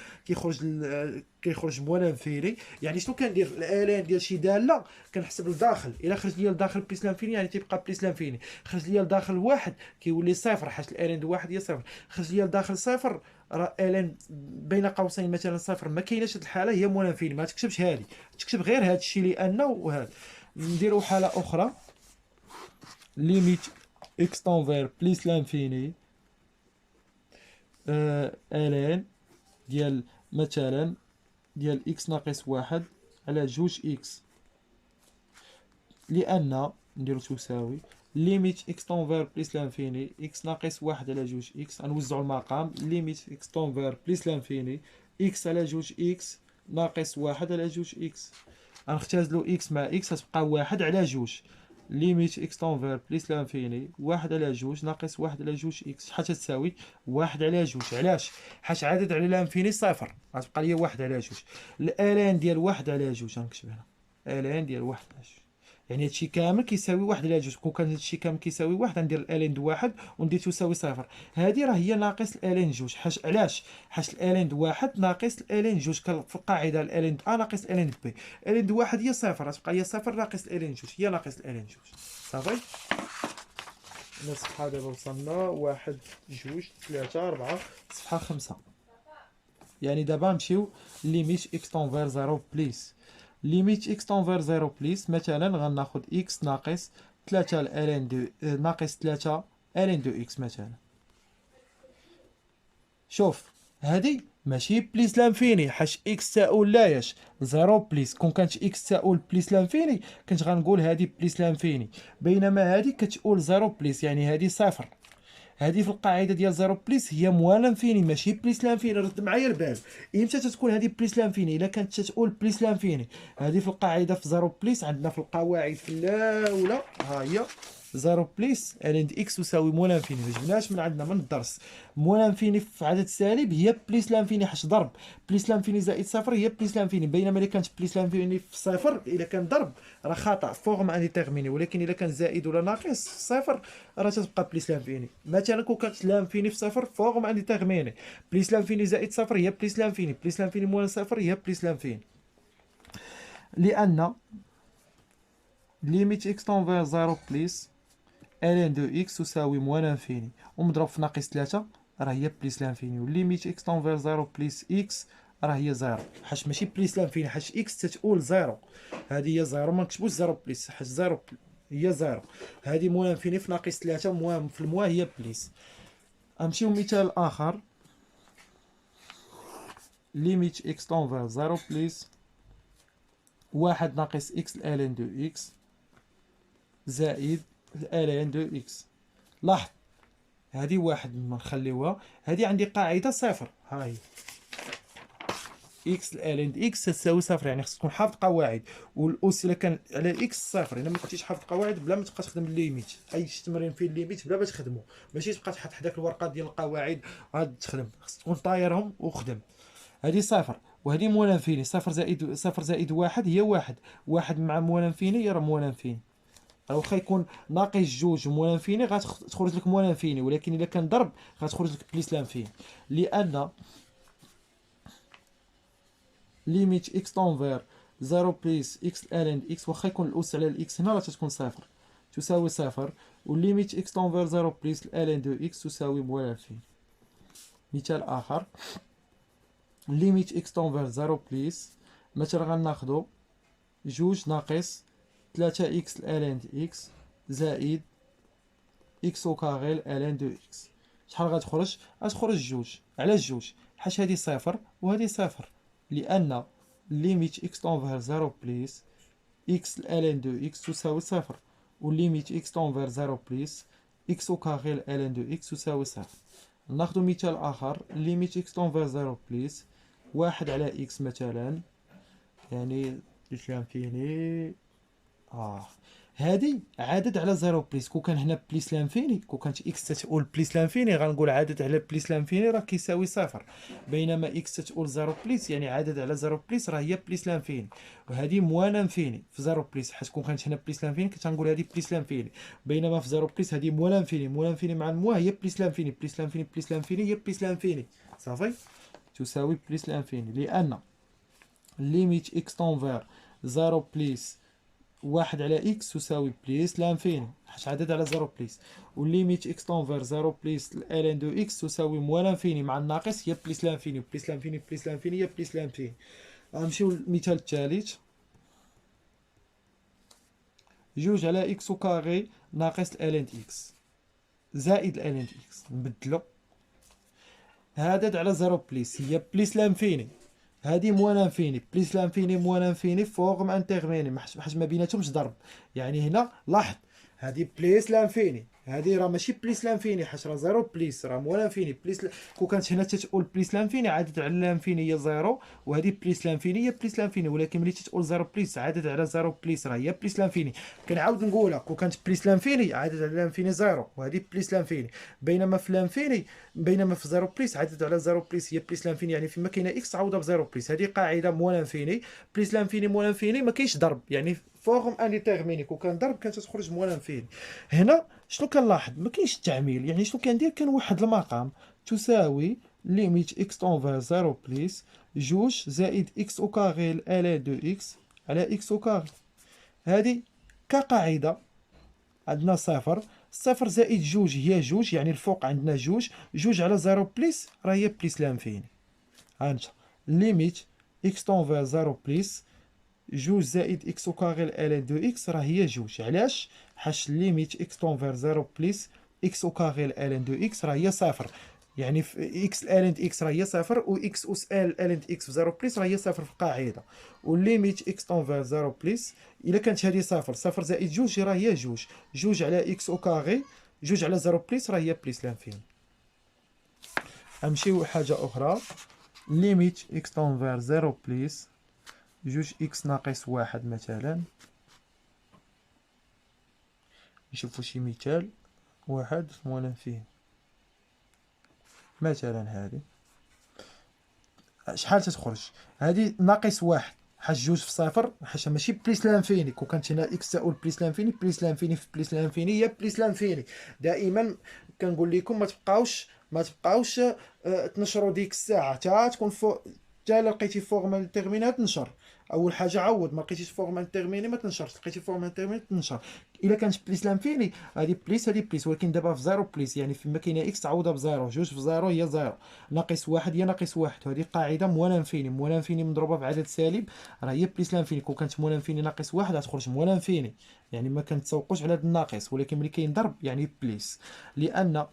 Speaker 1: كيخرج موان انفيني. يعني شنو كندير؟ الالين ديال شي داله كنحسب لداخل، الا خرج ليا لداخل بليس لانفيني يعني تيبقى بليس لانفيني. خرج ليا لداخل واحد كيولي صفر حيت الالين واحد هي صفر. خرج ليا لداخل صفر راه الين بين قوسين مثلا صفر ما كايناش هاد الحاله هي موان انفيني. ما تكتبش هذه، تكتب غير هذا الشيء لانه وهذا. نديرو حاله اخرى ليميت اكس طونفير بليس لانفيني الين ديال مثلا ديال اكس ناقص واحد على جوج اكس، لان نديرو تساوي ليميت اكس طونفير بليس لانفيني اكس ناقص واحد على جوج اكس، غنوزعو المقام ليميت اكس طونفير بليس لانفيني اكس على جوج اكس ناقص واحد على جوج اكس، غنختازلو اكس مع اكس غتبقى واحد على جوج ليميت اكس طونفير بليس لانفيني واحد على جوج ناقص واحد على جوج اكس شحال تساوي واحد على جوج. علاش؟ حيت عدد على لانفيني صفر، غتبقى ليا واحد على جوج. الالين ديال واحد على جوج غنكتب هنا الين ديال واحد على جوج، يعني هادشي كامل كيساوي واحد على جوج. كون كان هادشي كامل كيساوي واحد غندير الالين د واحد وندير تساوي صفر. هادي راه هي ناقص الالين جوج. علاش؟ حيت الالين د واحد ناقص الالين جوج. في القاعده الالين د ا ناقص الالين د بي، الالين د واحد هي صفر، غتبقى هي صفر ناقص الالين جوج هي ناقص الالين جوج. صافي. الصفحه دابا وصلنا واحد جوج ثلاثة أربعة صفحه خمسة. يعني دابا نمشيو ليميت اكس طونفير زيرو بليس ليميت اكس طونفير زيرو بليس مثلا غناخد اكس ناقص 3 الين دو ناقص 3 الين دو اكس مثلا. شوف هادي ماشي بليس لانفيني حيت اكس تساول لاياش زيرو بليس. كون كانت اكس تساول بليس لانفيني كنت غنقول هادي بليس لانفيني، بينما هادي كتقول زيرو بليس يعني هادي صفر. هذه في القاعده ديال زيرو بليس هي موال لانفيني ماشي بليس لانفيني. رد معايا البال، امتى تتكون هذه بليس لانفيني؟ الا كانت تتقول بليس لانفيني. هذه في القاعده في زيرو بليس عندنا في القواعد في الاولى ها هي زيرو بليس الين دي اكس تساوي مول لانفيني. ما جبناش من عندنا من الدرس. مول لانفيني في عدد سالب هي بليس لانفيني حيت ضرب بليس لانفيني زائد صفر هي بليس لانفيني. بينما الا كانت بليس لانفيني في صفر الا كان ضرب راه خطا فورم انديتيرميني، ولكن الا كان زائد ولا ناقص صفر راه تتبقى بليس لانفيني. مثلا كون كانت لانفيني في صفر فورم انديتيرميني، بليس لانفيني زائد صفر هي بليس لانفيني، بليس لانفيني موان صفر هي بليس لانفيني. لان ليميت اكس طونفير زيرو بليس الين دو اكس تساوي موان انفيني ومضروب في ناقص 3 راه هي بليس لانفيني، وليميت اكس طونفير زيرو بليس اكس راه هي زيرو حيت ماشي بليس لانفيني حيت اكس تتقول زيرو. هذه هي زيرو ما نكتبوش زيرو بليس حيت زيرو هي زيرو. هذه موان انفيني في ناقص 3 موان في الموا هي بليس. غنمشيو مثال اخر ليميت اكس طونفير زيرو بليس واحد ناقص اكس الين دو اكس زائد الين دو اكس. لاحظ هذه واحد ما نخليوها، هذه عندي قاعده صفر ها هي اكس الين دو اكس تساوي صفر، يعني خصك تكون حافظ قواعد. والاس الا كان على اكس صفر، الا ما كنتيش حافظ قواعد بلا ما تبقى تخدم الليميت. اي شي تمرين فيه الليميت بلا ما تخدمو، ماشي تبقى تحط حداك الورقه ديال القواعد عاد تخدم، خصك تكون طايرهم وخدم. هذه صفر وهذه موال انفيني. صفر زائد واحد هي واحد، واحد مع موال انفيني راه موال انفيني. واخا يكون ناقص جوج موال انفيني غتخرج لك موال انفيني، ولكن الا كان ضرب غتخرج لك بليس لانفيني. لان ليميت اكس طونفير زيرو بليس اكس الين اكس واخا يكون الاس على الاكس هنا راه تكون صفر تساوي صفر، وليميت اكس طونفير زيرو بليس الين دو اكس تساوي موال انفيني. مثال اخر ليميت اكس طونفير زيرو بليس مثلا غناخدو جوج ناقص 3 اكس الين دي اكس زائد اكس او كاري الين دو اكس. شحال غتخرج؟ غتخرج جوج. علاش جوج؟ حيت هادي صفر وهادي صفر. لان ليميت اكس طونفير زيرو بليس اكس الين دو اكس تساوي صفر، وليميت اكس طونفير زيرو بليس اكس او كاري الين دو اكس تساوي صفر. ناخدو مثال اخر ليميت اكس طونفير زيرو بليس واحد على اكس مثلا، يعني الكلام فيني هادي عدد على زيرو بليس. كون كان هنا بليس لانفيني، كون كانت اكس تتقول بليس لانفيني غنقول عدد على بليس لانفيني راه كيساوي صفر، بينما اكس تتقول زيرو بليس يعني عدد على زيرو بليس راه هي بليس لانفيني. وهذه موان انفيني في زيرو بليس حيت كون كانت هنا بليس لانفيني كنت غنقول هذه بليس لانفيني، بينما في زيرو بليس هذه موان انفيني. موان انفيني مع الموا هي بليس لانفيني، بليس لانفيني بليس لانفيني هي بليس لانفيني. صافي تساوي بليس لانفيني. لان ليميت اكس طونفير زيرو بليس واحد على اكس تساوي بليس لانفيني حيت عدد على زيرو بليس، وليميت اكس طونفير زيرو بليس الين دو اكس تساوي موال انفيني مع الناقص هي بليس لانفيني، بليس لانفيني بليس لانفيني هي بليس لانفيني. غنمشيو للمثال الثالث جوج على اكس كاري ناقص الين اكس. زائد ال ان اكس، نبدلو هذا على زيرو بليس هي بليس لانفيني، هادي موان انفيني بليس لانفيني موان انفيني فورم انترميني، حيت ما بيناتهمش ضرب. يعني هنا لاحظ هادي بليس لانفيني، هادي راه ماشي بليس لانفيني حيت راه زيرو بليس راه موان انفيني بليس كون كانت هنا تتقول بليس لانفيني عادت على لانفيني هي زيرو، وهادي بليس لانفيني هي بليس لانفيني، ولكن ملي تتقول زيرو بليس عادت على زيرو بليس راه هي بليس لانفيني. كنعاود نقولها كون كانت بليس لانفيني عادت على لانفيني زيرو، وهادي بليس لانفيني. بينما في لانفيني بينما في زيرو بليس عادت على زيرو بليس هي بليس لانفيني، يعني فيما كاينه اكس تعوضها بزيرو بليس. هذه قاعده موال انفيني بليس لانفيني موال انفيني ما كاينش ضرب، يعني فورم انديتيرميني كون كان ضرب كانت تخرج موال انفيني. هنا شنو كنلاحظ ما كاينش التعميل، يعني شنو كندير كنوحد المقام تساوي ليميت اكس طونفير زيرو بليس جوج زائد اكس او كاري ال دو اكس على اكس او كاري. هذه كقاعده عندنا صفر، صفر زائد جوج هي جوج، يعني الفوق عندنا جوج، جوج على زيرو بليس راه هي بليس لانفيني. هانت ليميت اكس طونفير زيرو بليس جوج زائد اكس او كاري ال دو اكس راه هي جوج. علاش؟ حاش ليميت اكس طونفير زيرو بليس اكس او كاري ال دو اكس راه هي صفر، يعني في اكس ال اكس راه هي صفر، و اكس اس ال اكس في زيرو بليس راه هي صفر في القاعده. وليميت اكس طونفير زيرو بليس الا كانت هذه صفر، صفر زائد جوج راه هي جوج، جوج على اكس او كاري جوج على زيرو بليس راه هي بليس لانفيني. نمشيو حاجه اخرى، ليميت اكس طونفير زيرو بليس جوج اكس ناقص واحد مثلا. نشوفو شي مثال واحد موالين فيه، مثلا هذه شحال تتخرج؟ هذه ناقص واحد حاج جوج في صفر، حاش ماشي بليس لانفيني. كون كانت هنا اكس تقول بليس لانفيني، بليس لانفيني في بليس لانفيني هي بليس لانفيني. دائما كنقول لكم ما تبقاوش تنشروا ديك الساعه حتى تكون فوق، حتى لقيتي فورمال تيرمينال تنشر. اول حاجه عوض، ما لقيتيش فورمال تيرميني ما تنشرش، لقيتي فورمال تيرميني تنشر. الا كانت بليس لانفيني هذه بليس هذه بليس، ولكن دابا في زيرو بليس، يعني فيما كاينه اكس تعوضها بزيرو، جوج في زيرو هي زيرو، ناقص واحد هي ناقص واحد. هذه قاعده موال انفيني، موال انفيني مضروبه في عدد سالب راه هي بليس لانفيني. كون كانت موال انفيني ناقص واحد غتخرج موال انفيني، يعني ما كنتسوقوش على هذا الناقص. ولكن ملي كاين ضرب يعني بليس، لان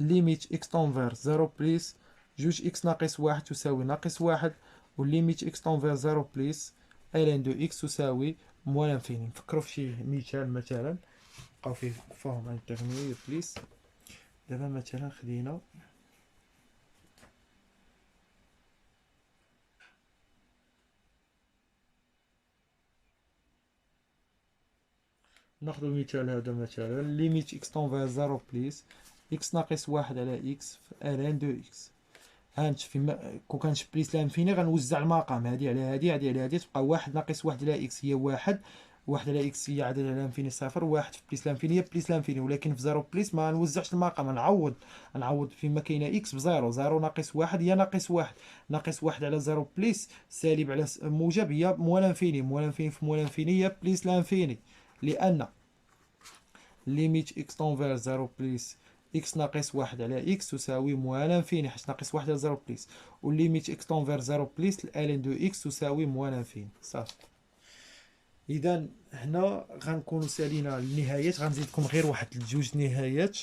Speaker 1: ليميت اكس طونفير زيرو بليس جوج اكس ناقص واحد تساوي ناقص واحد، وليميت اكس طونفير زيرو بليس الين دو اكس تساوي موال انفيني. نفكروا في شي مثال مثلا نبقاو فيه فورم انترميدي بليس. دابا مثلا خدينا ناخذ المثال هذا، مثلا ليميت اكس طونفير زيرو بليس اكس ناقص واحد على اكس في الين دو اكس. هانت فيما كون كانت بليس لانفيني غنوزع المقام، هادي على هادي هادي على هادي، تبقى واحد ناقص واحد على اكس هي واحد، واحد على اكس هي عدد على لانفيني صفر، واحد في بليس لانفيني هي بليس لانفيني. ولكن في زيرو بليس ما نوزعش المقام، نعوض فيما كاينه اكس بزيرو، زيرو ناقص واحد هي ناقص واحد، ناقص واحد على زيرو بليس سالب على موجب هي موال انفيني، موال انفيني في موال انفيني هي بليس لانفيني. لان ليميت اكس طونفير زيرو بليس اكس ناقص واحد على اكس تساوي موال انفيني، حيت ناقص واحد على زيرو بليس، وليميت اكس طونفير زيرو بليس الين دو اكس تساوي موال انفيني. صافي. اذا هنا غنكونوا سالينا النهايات، غنزيدكم غير واحد الجوج نهايات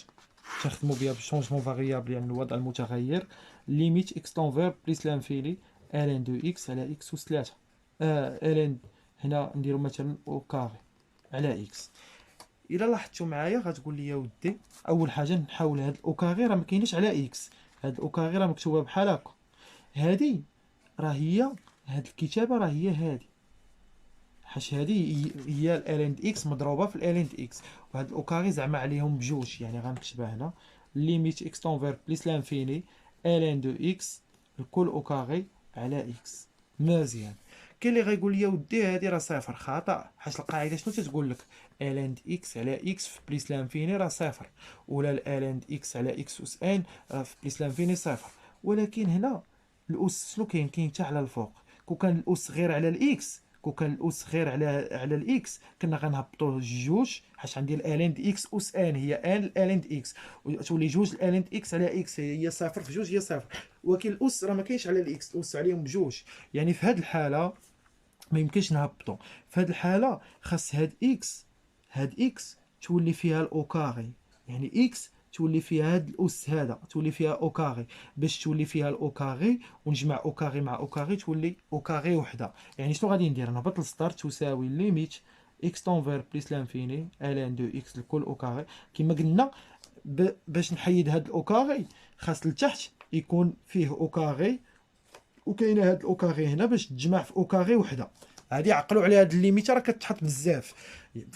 Speaker 1: تخدموا بها بالشونجمون فاريابل، يعني الوضع المتغير. ليميت اكس طونفير بليس لانفيني الين دو اكس على اكس اس 3 الين، هنا نديرو مثلا او كاري على اكس. الا لاحظتوا معايا غتقول لي يا ودي اول حاجه نحاول هاد الاوكاغي راه ما كاينش على اكس، هاد الاوكاغي راه مكتوبه بحال هكا، هادي راه هي، هاد الكتابه راه هي هادي، حاش هادي هي الالند اكس مضروبه في الالند اكس، وهاد الاوكاغي زعما عليهم بجوج. يعني غنكتبها هنا ليميت اكس طونفير بليس لانفيني الين دو اكس الكل اوكاغي على اكس. مزيان. كاين اللي غيقول لي ودي هادي راه صفر، خطا، حيت القاعده شنو تتقول لك؟ الند اكس على اكس في بليس لانفيني راه صفر، ولا الند اكس على اكس اس ان في بليس لانفيني صفر. ولكن هنا الاس شنو كاين حتى على الفوق. كون كان الاس غير على الاكس، كون كان الاس غير على الاكس كنا غنهبطوا جوج، حيت عندي الالند اكس اس ان هي ان الالند اكس، وتولي جوج الالند اكس على اكس هي صفر في جوج هي صفر. ولكن الاس راه ما كاينش على الاكس، الاس عليهم بجوج. يعني في هذه الحاله ما يمكنش نهبطوا. في هذه الحاله خاص هاد اكس تولي فيها الاو كاري، يعني اكس تولي فيها هاد الاس هذا تولي فيها او كاري، باش تولي فيها الاو كاري ونجمع او كاري مع او كاري تولي او كاري وحده. يعني شنو غادي ندير؟ نهبط للسطر تساوي ليميت اكس طونفير بليس لانفيني الان دو اكس الكل او كاري. كما قلنا باش نحيد هاد الاو كاري خاص لتحت يكون فيه او كاري، وكاينه هاد الاو كاري هنا باش تجمع في او كاري وحده. هادي عقلوا على هاد الليميت راه كتحط بزاف،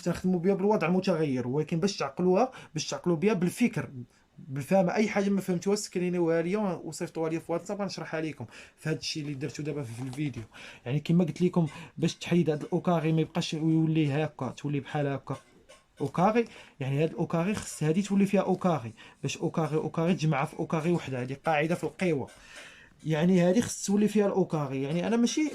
Speaker 1: تنخدموا بها بالوضع المتغير، ولكن باش تعقلوها باش تعقلوا بها بالفكر بالفهم. اي حاجه ما فهمتوها سكرينيوها ليا وصيفطوها ليا في واتساب غنشرحها لكم في هذا الشيء اللي درتو دابا في الفيديو. يعني كما قلت لكم باش تحيد هاد الاو كاري ما يبقاش يولي هكا، تولي بحال هكا او كاري. يعني هاد الاو كاري خص هادي تولي فيها او كاري باش او كاري او كاري تجمعها في او كاري وحده. هذه قاعده في القوه، يعني هذه خص تولي فيها الاوكاري. يعني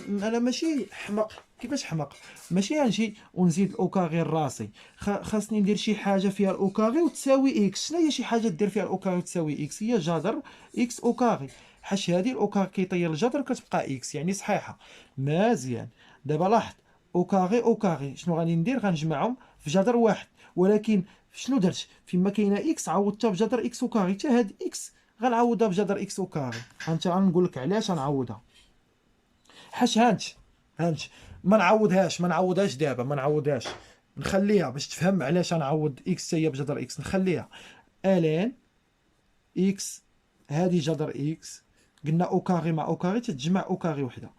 Speaker 1: انا ماشي حمق. كيفاش حمق؟ ماشي غنجي ونزيد الاوكاري لراسي، خاصني ندير شي حاجه فيها الاوكاري وتساوي اكس. شنو هي شي حاجه دير فيها الاوكاري وتساوي اكس؟ هي جذر اكس اوكاري، حاش هذه الاوكاري كيطير الجذر كتبقى اكس، يعني صحيحه. مزيان. دابا لاحظ اوكاري اوكاري شنو غادي ندير؟ غنجمعهم في جذر واحد، ولكن شنو درت؟ فيما كاينه اكس عوضتها بجذر اكس اوكاري، حتى هاد اكس غنعوضها بجذر اكس وكاري. غنقول لك علاش غنعوضها. حاش هانت ما نعوضهاش دابا، ما نعوضهاش، نخليها باش تفهم علاش غنعوض اكس هي بجذر اكس. نخليها الين اكس هذه جذر اكس، قلنا او كاري مع او كاري تتجمع او كاري وحده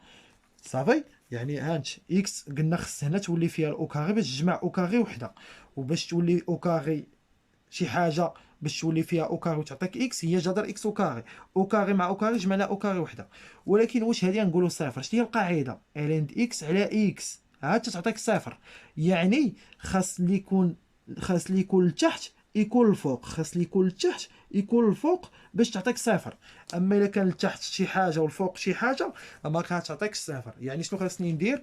Speaker 1: صافي. يعني هانت اكس قلنا خص هنا تولي فيها الاو كاري باش تجمع او كاري وحده، وباش تولي او كاري شي حاجه باش تولي فيها او كاري وتعطيك اكس هي جذر اكس او كاري. او كاري مع او كاري جمعنا او كاري وحده. ولكن واش هذه نقولوا صفر؟ شنو هي القاعده؟ الين اكس على اكس عاد تعطيك صفر. يعني خاص لي يكون لتحت يكون الفوق، خاص لي يكون لتحت يكون الفوق باش تعطيك صفر. اما الا كان لتحت شي حاجه والفوق شي حاجه ما كتعطيكش صفر. يعني شنو خاصني ندير؟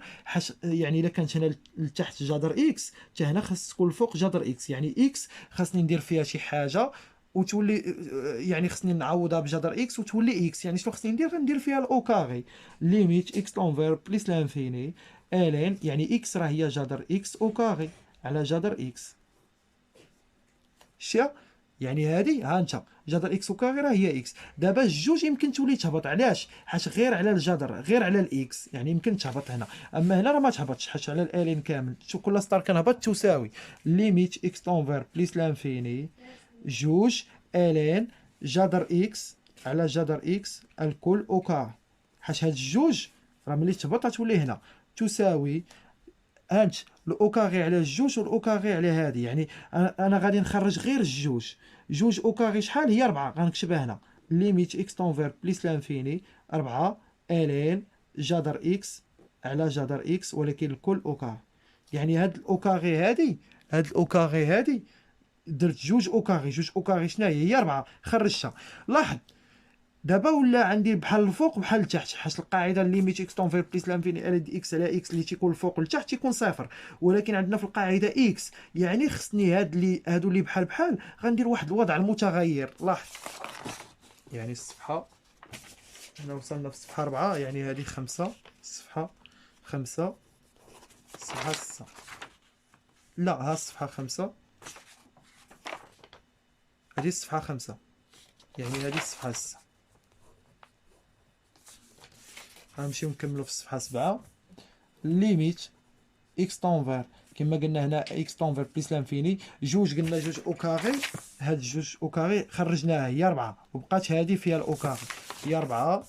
Speaker 1: يعني الا كانت هنا لتحت جذر اكس حتى هنا خاص تكون الفوق جذر اكس. يعني اكس خاصني ندير فيها شي حاجه وتولي، يعني خصني نعوضها بجذر اكس وتولي اكس. يعني شنو خصني ندير؟ غندير فيها الاو كاري ليميت اكس لونفير بليس لانفيني الين، يعني اكس راه هي جذر اكس او كاري على جذر اكس. شتي؟ يعني هادي ها انت جذر اكس وكاري راه هي اكس. دابا الجوج يمكن تولي تهبط، علاش؟ حيت غير على الجذر غير على الاكس، يعني يمكن تهبط هنا، اما هنا راه ما تهبطش حيت على الالين كامل. شوف كل ستار كنهبط تساوي ليميت اكس طونفير بليس لانفيني جوج الين جذر اكس على جذر اكس الكل او كاري. حيت هاد الجوج راه ملي تهبط تولي هنا تساوي هانت الاو كاري على الجوج والاو كاري على هادي. يعني انا غادي نخرج غير الجوج. جوج او كاري شحال هي؟ 4. غنكتبها هنا ليميت اكس طونفير بليس لانفيني 4 الين جذر اكس على جذر اكس ولكن الكل او كاري. يعني هاد الاو كاري هادي درت جوج او كاري. جوج او كاري شنو هي؟ 4. خرجتها. لاحظ دابا ولا عندي بحال الفوق وبحال التحت، حيت القاعده ليميت اكس طونفير بليس لانفيني ال دي اكس على اكس اللي تيكون الفوق والتحت تيكون صفر. ولكن عندنا في القاعده اكس، يعني خصني هادو اللي بحال بحال غندير واحد الوضع المتغير. لاحظ يعني الصفحه هنا وصلنا في الصفحه 4، يعني هذه 5 الصفحه 5 الصفحه 6 لا ها الصفحه 5 هذه الصفحه 5 يعني هذه الصفحه 6. غنمشيو نكملو في الصفحه 7 ليميت اكس طونفير كما قلنا هنا اكس طونفير بليس لانفيني جوج. قلنا جوج او كاري، هاد جوج او كاري خرجناها هي 4 وبقات هادي فيها الاو كاري هي 4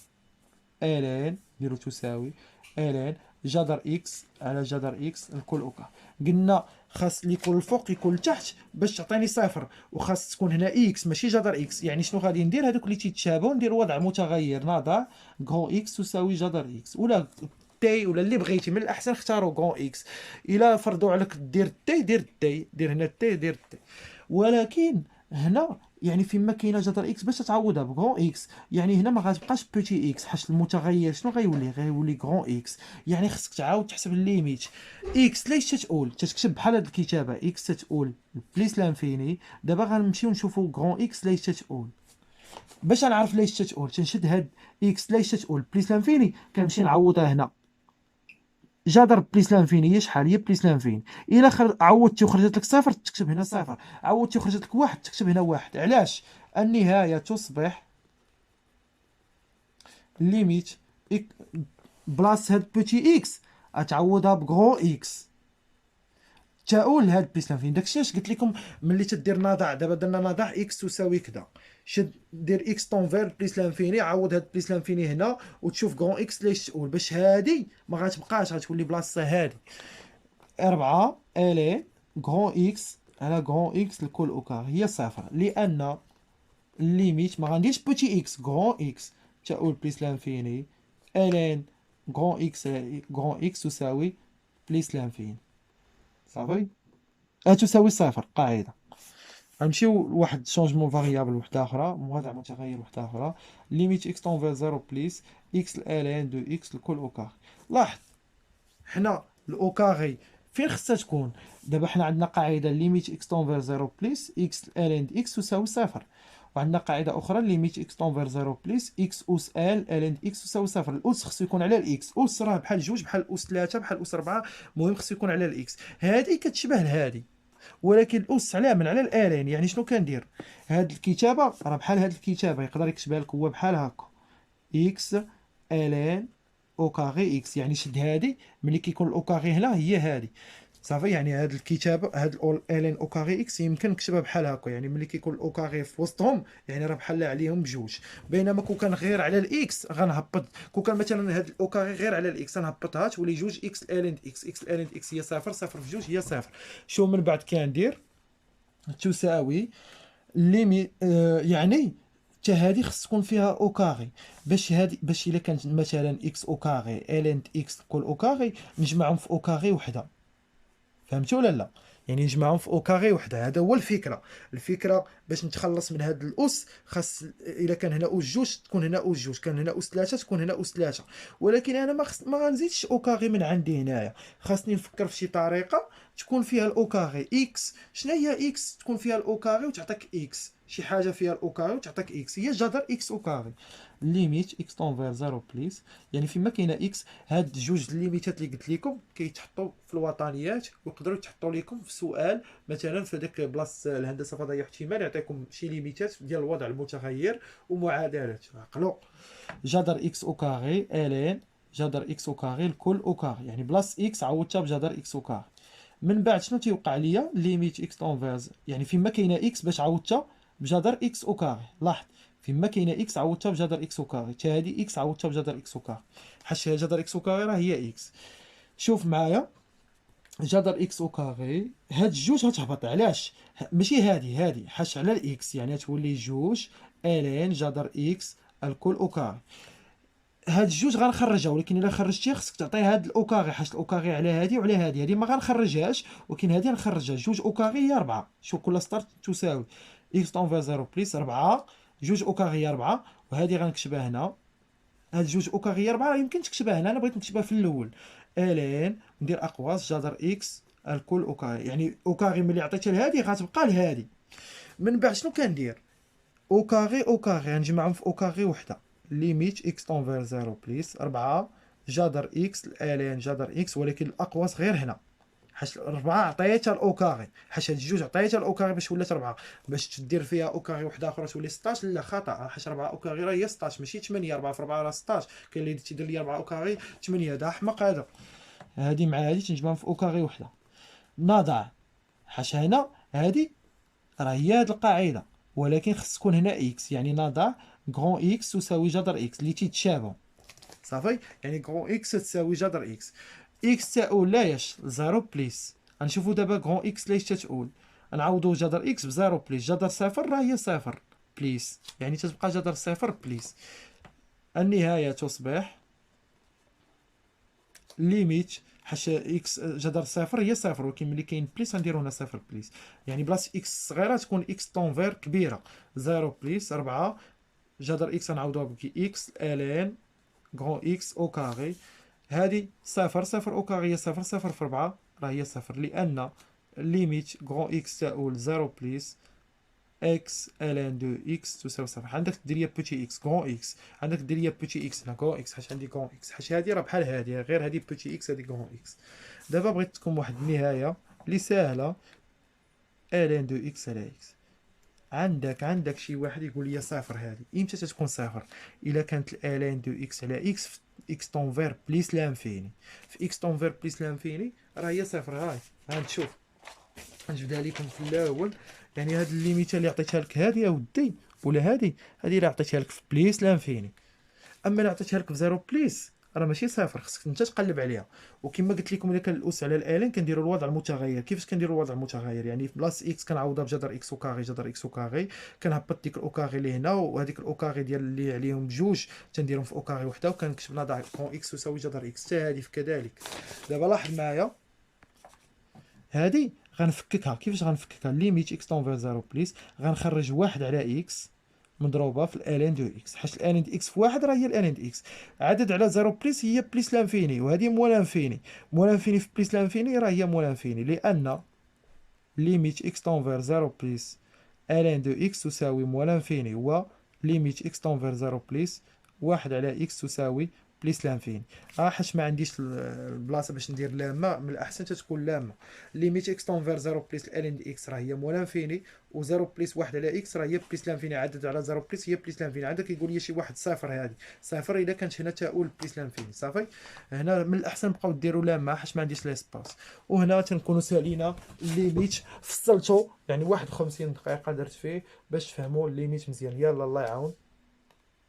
Speaker 1: الين نديرو تساوي الين جذر اكس على جذر اكس الكل او كاري. قلنا خاص اللي يكون الفوق يكون لتحت باش تعطيني صفر، وخاص تكون هنا اكس ماشي جذر اكس. يعني شنو غادي ندير؟ هذوك اللي تيتشابهوا ندير وضع متغير نضع غون اكس تساوي جذر اكس ولا تي ولا اللي بغيتي. من الاحسن اختاروا غون اكس. الا فرضوا عليك دير تي دير تي، دير هنا تي دير تي. ولكن هنا يعني فيما كاينه جذر اكس باش تعوضها بغون اكس، يعني هنا ما غتبقاش بوتي اكس حيت المتغير شنو غيولي غون اكس. يعني خصك تعاود تحسب الليميت اكس ليش تتقول تكتب بحال هاد الكتابه اكس تتقول بليس لانفيني. دابا غنمشيو نشوفوا غون اكس ليش تتقول. باش نعرف ليش تتقول تنشد هاد اكس ليش تتقول بليس لانفيني كنمشي نعوضها هنا جا ضرب بليس لانفيني هي شحال؟ هي بليس لانفيني. الا عوضتي وخرجت لك صفر تكتب هنا صفر، عوضتي وخرجت لك واحد تكتب هنا واحد. علاش؟ النهايه تصبح ليميت بلاص هاد بوتي اكس غتعوضها بغرو اكس تاول هاد بليس لانفيني. داكشي اش قلت لكم ملي تدير نضع. دابا درنا نضع اكس تساوي كذا، شد دير اكس طونفير بليس لانفيني، عوض هاد بليس لانفيني هنا وتشوف غون اكس ليش تقول باش هادي ما غتبقاش، غتولي بلاصتها هادي 4 الي غون اكس على غون اكس الكل اوكار هي صفر، لان الليميت ما غنديرش بوتي اكس غون اكس تاول بليس لانفيني الين غون اكس غون اكس تساوي بليس لانفيني. صافي تساوي صفر قاعده. غنمشيو لواحد شونجمون فاريابل وحده اخرى، موضع متغير وحده اخرى، ليميت اكس طونفير زيرو بليس اكس الان دو اكس الكل اوكار. لاحظ حنا الاو كاغي فين خصها تكون؟ دابا حنا عندنا قاعده ليميت اكس طونفير زيرو بليس اكس الان دو اكس تساوي صفر، وعندنا قاعده اخرى ليميت اكس طونفير زيرو بليس اكس اس ال الان اكس تساوي صفر. الاس خصو يكون على الاكس، اس راه بحال جوج بحال اس ثلاثه بحال اس اربعه، المهم خصو يكون على الاكس. هذه كتشبه لهذه، ولكن الاس على من على الالين. يعني شنو كندير؟ هاد الكتابه راه بحال هاد الكتابه يقدر يكتبها لك هو بحال هكا اكس الين او كاغي اكس، يعني شد هادي ملي كيكون الاو كاغي هنا هي هادي. صافي يعني هاد الكتابه هاد الين او كاغي اكس يمكن نكتبها بحال هكا، يعني ملي كيكون الاو كاغي في وسطهم يعني راه بحال عليهم بجوج. بينما كون كان غير على الاكس غنهبط، كون كان مثلا هاد الاو كاغي غير على الاكس غنهبطها تولي جوج اكس الين اكس، اكس الين اكس هي صفر، صفر في جوج هي صفر. شو من بعد كندير تساوي ليمي يعني حتى هذه خص تكون فيها او كاغي، باش هذه باش الا كانت مثلا اكس او كاغي الين اكس كل او كاغي نجمعهم في او كاغي وحده. فهمتوا ولا لا؟ يعني نجمعهم في او كاغي وحده. هذا هو الفكره. الفكره باش نتخلص من هذا الاس خاص الا كان هنا اس جوج تكون هنا اس جوج، كان هنا اس ثلاثه تكون هنا اس ثلاثه. ولكن انا ما غنزيدش او كاغي من عندي هنايا، خاصني نفكر في شي طريقه تكون فيها الاو كاغي اكس. شنو هي اكس تكون فيها الاو كاغي وتعطيك اكس؟ شي حاجه فيها الاو كاغي وتعطيك اكس هي جذر اكس او كاغي. ليميت اكس طونفير زيرو بليس، يعني فيما كاينه اكس. هاد جوج الليميتات اللي قلت لكم كيتحطوا في الوطنيات ويقدروا يتحطوا لكم في سؤال مثلا في ديك بلاصه الهندسه الفضائيه واحتمال يعطيكم شي ليميتات ديال الوضع المتغير ومعادلات. عقلوا جذر اكس او كاغي الين جذر اكس او كاغي الكل او كاغي، يعني بلاص اكس عوضتها بجذر اكس او كاغي. من بعد شنو تيوقع ليا؟ ليميت اكس طونفيرز، يعني فيما كاينه اكس باش عوضتها بجذر اكس او كاغي. لاحظ فيما كاينه اكس عوضتها بجذر اكس او كاغي، حتى هذه اكس عوضتها بجذر اكس او كاغي، حيت جذر اكس او كاغي راه هي اكس. شوف معايا جذر اكس او كاغي هاد جوج غتهبط. علاش؟ ماشي هادي حاش على الاكس، يعني تولي جوج الين جذر اكس الكل او كاغي. هاد الجوج غنخرجها، ولكن الا خرجتيها خصك تعطي هاد الاوكاغي، حيت الاوكاغي على هادي وعلى هادي ما غنخرجهاش، ولكن هادي نخرجها. جوج اوكاغي هي 4. شوف كل ستار تساوي اكس طونفير زيرو بليس 4، جوج اوكاغي هي 4، وهادي غنكتبها هنا. هاد جوج اوكاغي هي 4 يمكن تكتبها هنا، انا بغيت نكتبها في الاول الين ندير اقواس جذر اكس الكل اوكاغي، يعني اوكاغي ملي عطيتها لهادي غتبقى لهادي. من بعد شنو كندير؟ اوكاغي غنجمعهم في اوكاغي وحده. ليميت اكس طونفير زيرو بليس 4 جذر اكس الين جذر اكس، ولكن الاقواس غير هنا حيت 4 عطيتها الاوكاغي، حيت هاد الجوج عطيتها الاوكاغي باش ولات 4. باش تدير فيها اوكاغي وحده اخرى تولي 16 لا خطا، حيت 4 اوكاغي راه هي 16 ماشي 8. 4 في 4 راه 16. كاين اللي تيدير لي 4 اوكاغي 8، هذا احمق هذا. هادي مع هادي تنجمعهم في اوكاغي وحده. نضع حيت هنا هادي راه هي هاد القاعده، ولكن خص تكون هنا اكس، يعني نضع غران اكس تساوي جذر اكس اللي تيتشابهوا. صافي يعني غران اكس تساوي جذر اكس. اكس تاول لاش زيرو بليس. غنشوفوا دابا غران اكس لاش تتقول. نعوضوا جذر اكس بزيرو بليس جذر صفر راه هي صفر بليس، يعني تتبقى جذر صفر بليس. النهايه تصبح ليميت حيت اكس جذر صفر هي صفر، ولكن ملي كاين بليس غنديرو هنا صفر بليس، يعني بلاص اكس صغيره تكون اكس طونفير كبيره. زيرو بليس 4 جذر اكس غنعوضوها بكي اكس الين غران اكس او كاغي. هادي صفر صفر او كاغي هي صفر، صفر في 4 راه هي صفر، لان ليميت غران اكس تاول زيرو بليس اكس الان دو اكس تساوي صفر. عندك دير ليا بوتي اكس كون اكس، عندك دير ليا بوتي اكس هنا كون اكس، حيت عندي كون اكس، حيت هادي راه بحال هادي غير هادي بوتي اكس هادي كون اكس. دابا بغيت تكون واحد النهايه اللي ساهله، الان دو اكس على اكس. عندك شي واحد يقول لي صفر، هادي امتى تتكون صفر؟ الا كانت الان دو اكس على اكس في اكس طونفير بليس لانفيني. في اكس طونفير بليس لانفيني راه هي صفر. هاي غنشوف، غنجبدها لكم في الاول. يعني هاد الليميته اللي عطيتها لك هادي يا ودي، ولا هادي اللي عطيتها لك في بليس لانفيني. اما اللي عطيتها لك في زيرو بليس راه ماشي صفر، خصك انت تقلب عليها. وكما قلت لكم الا كان الاس على الالين كنديروا الوضع المتغير. كيفاش كنديروا الوضع المتغير؟ يعني في بلاصه اكس كنعوضها بجذر اكس وكاري، جذر اكس وكاري، كنهبط ديك الاوكاري اللي هنا، وهذيك الاوكاري ديال اللي عليهم بجوج تنديرهم في اوكاري وحده، وكنكتب نضع كون اكس يساوي جذر اكس. حتى هذه كذلك. دابا لاحظ معايا، هادي غنفككها. كيفاش غنفككها؟ ليميت اكس طونفير زيرو بليس، غنخرج واحد على اكس مضروبه في الالين دو اكس، حيت الالين دو اكس في واحد راه هي الالين دو اكس. عدد على زيرو بليس هي بليس لانفيني، وهذه موال لانفيني. موال لانفيني في بليس لانفيني راه هي موال لانفيني، لان ليميت اكس طونفير زيرو بليس الين دو اكس تساوي موال لانفيني، هو ليميت اكس طونفير زيرو بليس واحد على اكس تساوي بليس لانفيني. حيت ما عنديش البلاصه باش ندير لامه، من الاحسن تتكون لامه. ليميت اكس طونفير زيرو بليس الين دي اكس راه هي موال لانفيني، و0 بليس واحد على اكس راه هي بليس لانفيني. عدد على 0 بليس هي بليس لانفيني. عندك يقول لي شي واحد صفر، هذه صفر الا كانت هنا تاول بليس لانفيني. صافي، هنا من الاحسن نبقاو ديروا لامه حيت ما عنديش ليسباس. وهنا تنكونوا سالينا الليميت، فصلتو يعني 51 دقيقه درت فيه باش تفهموا الليميت مزيان. يلا الله يعاون.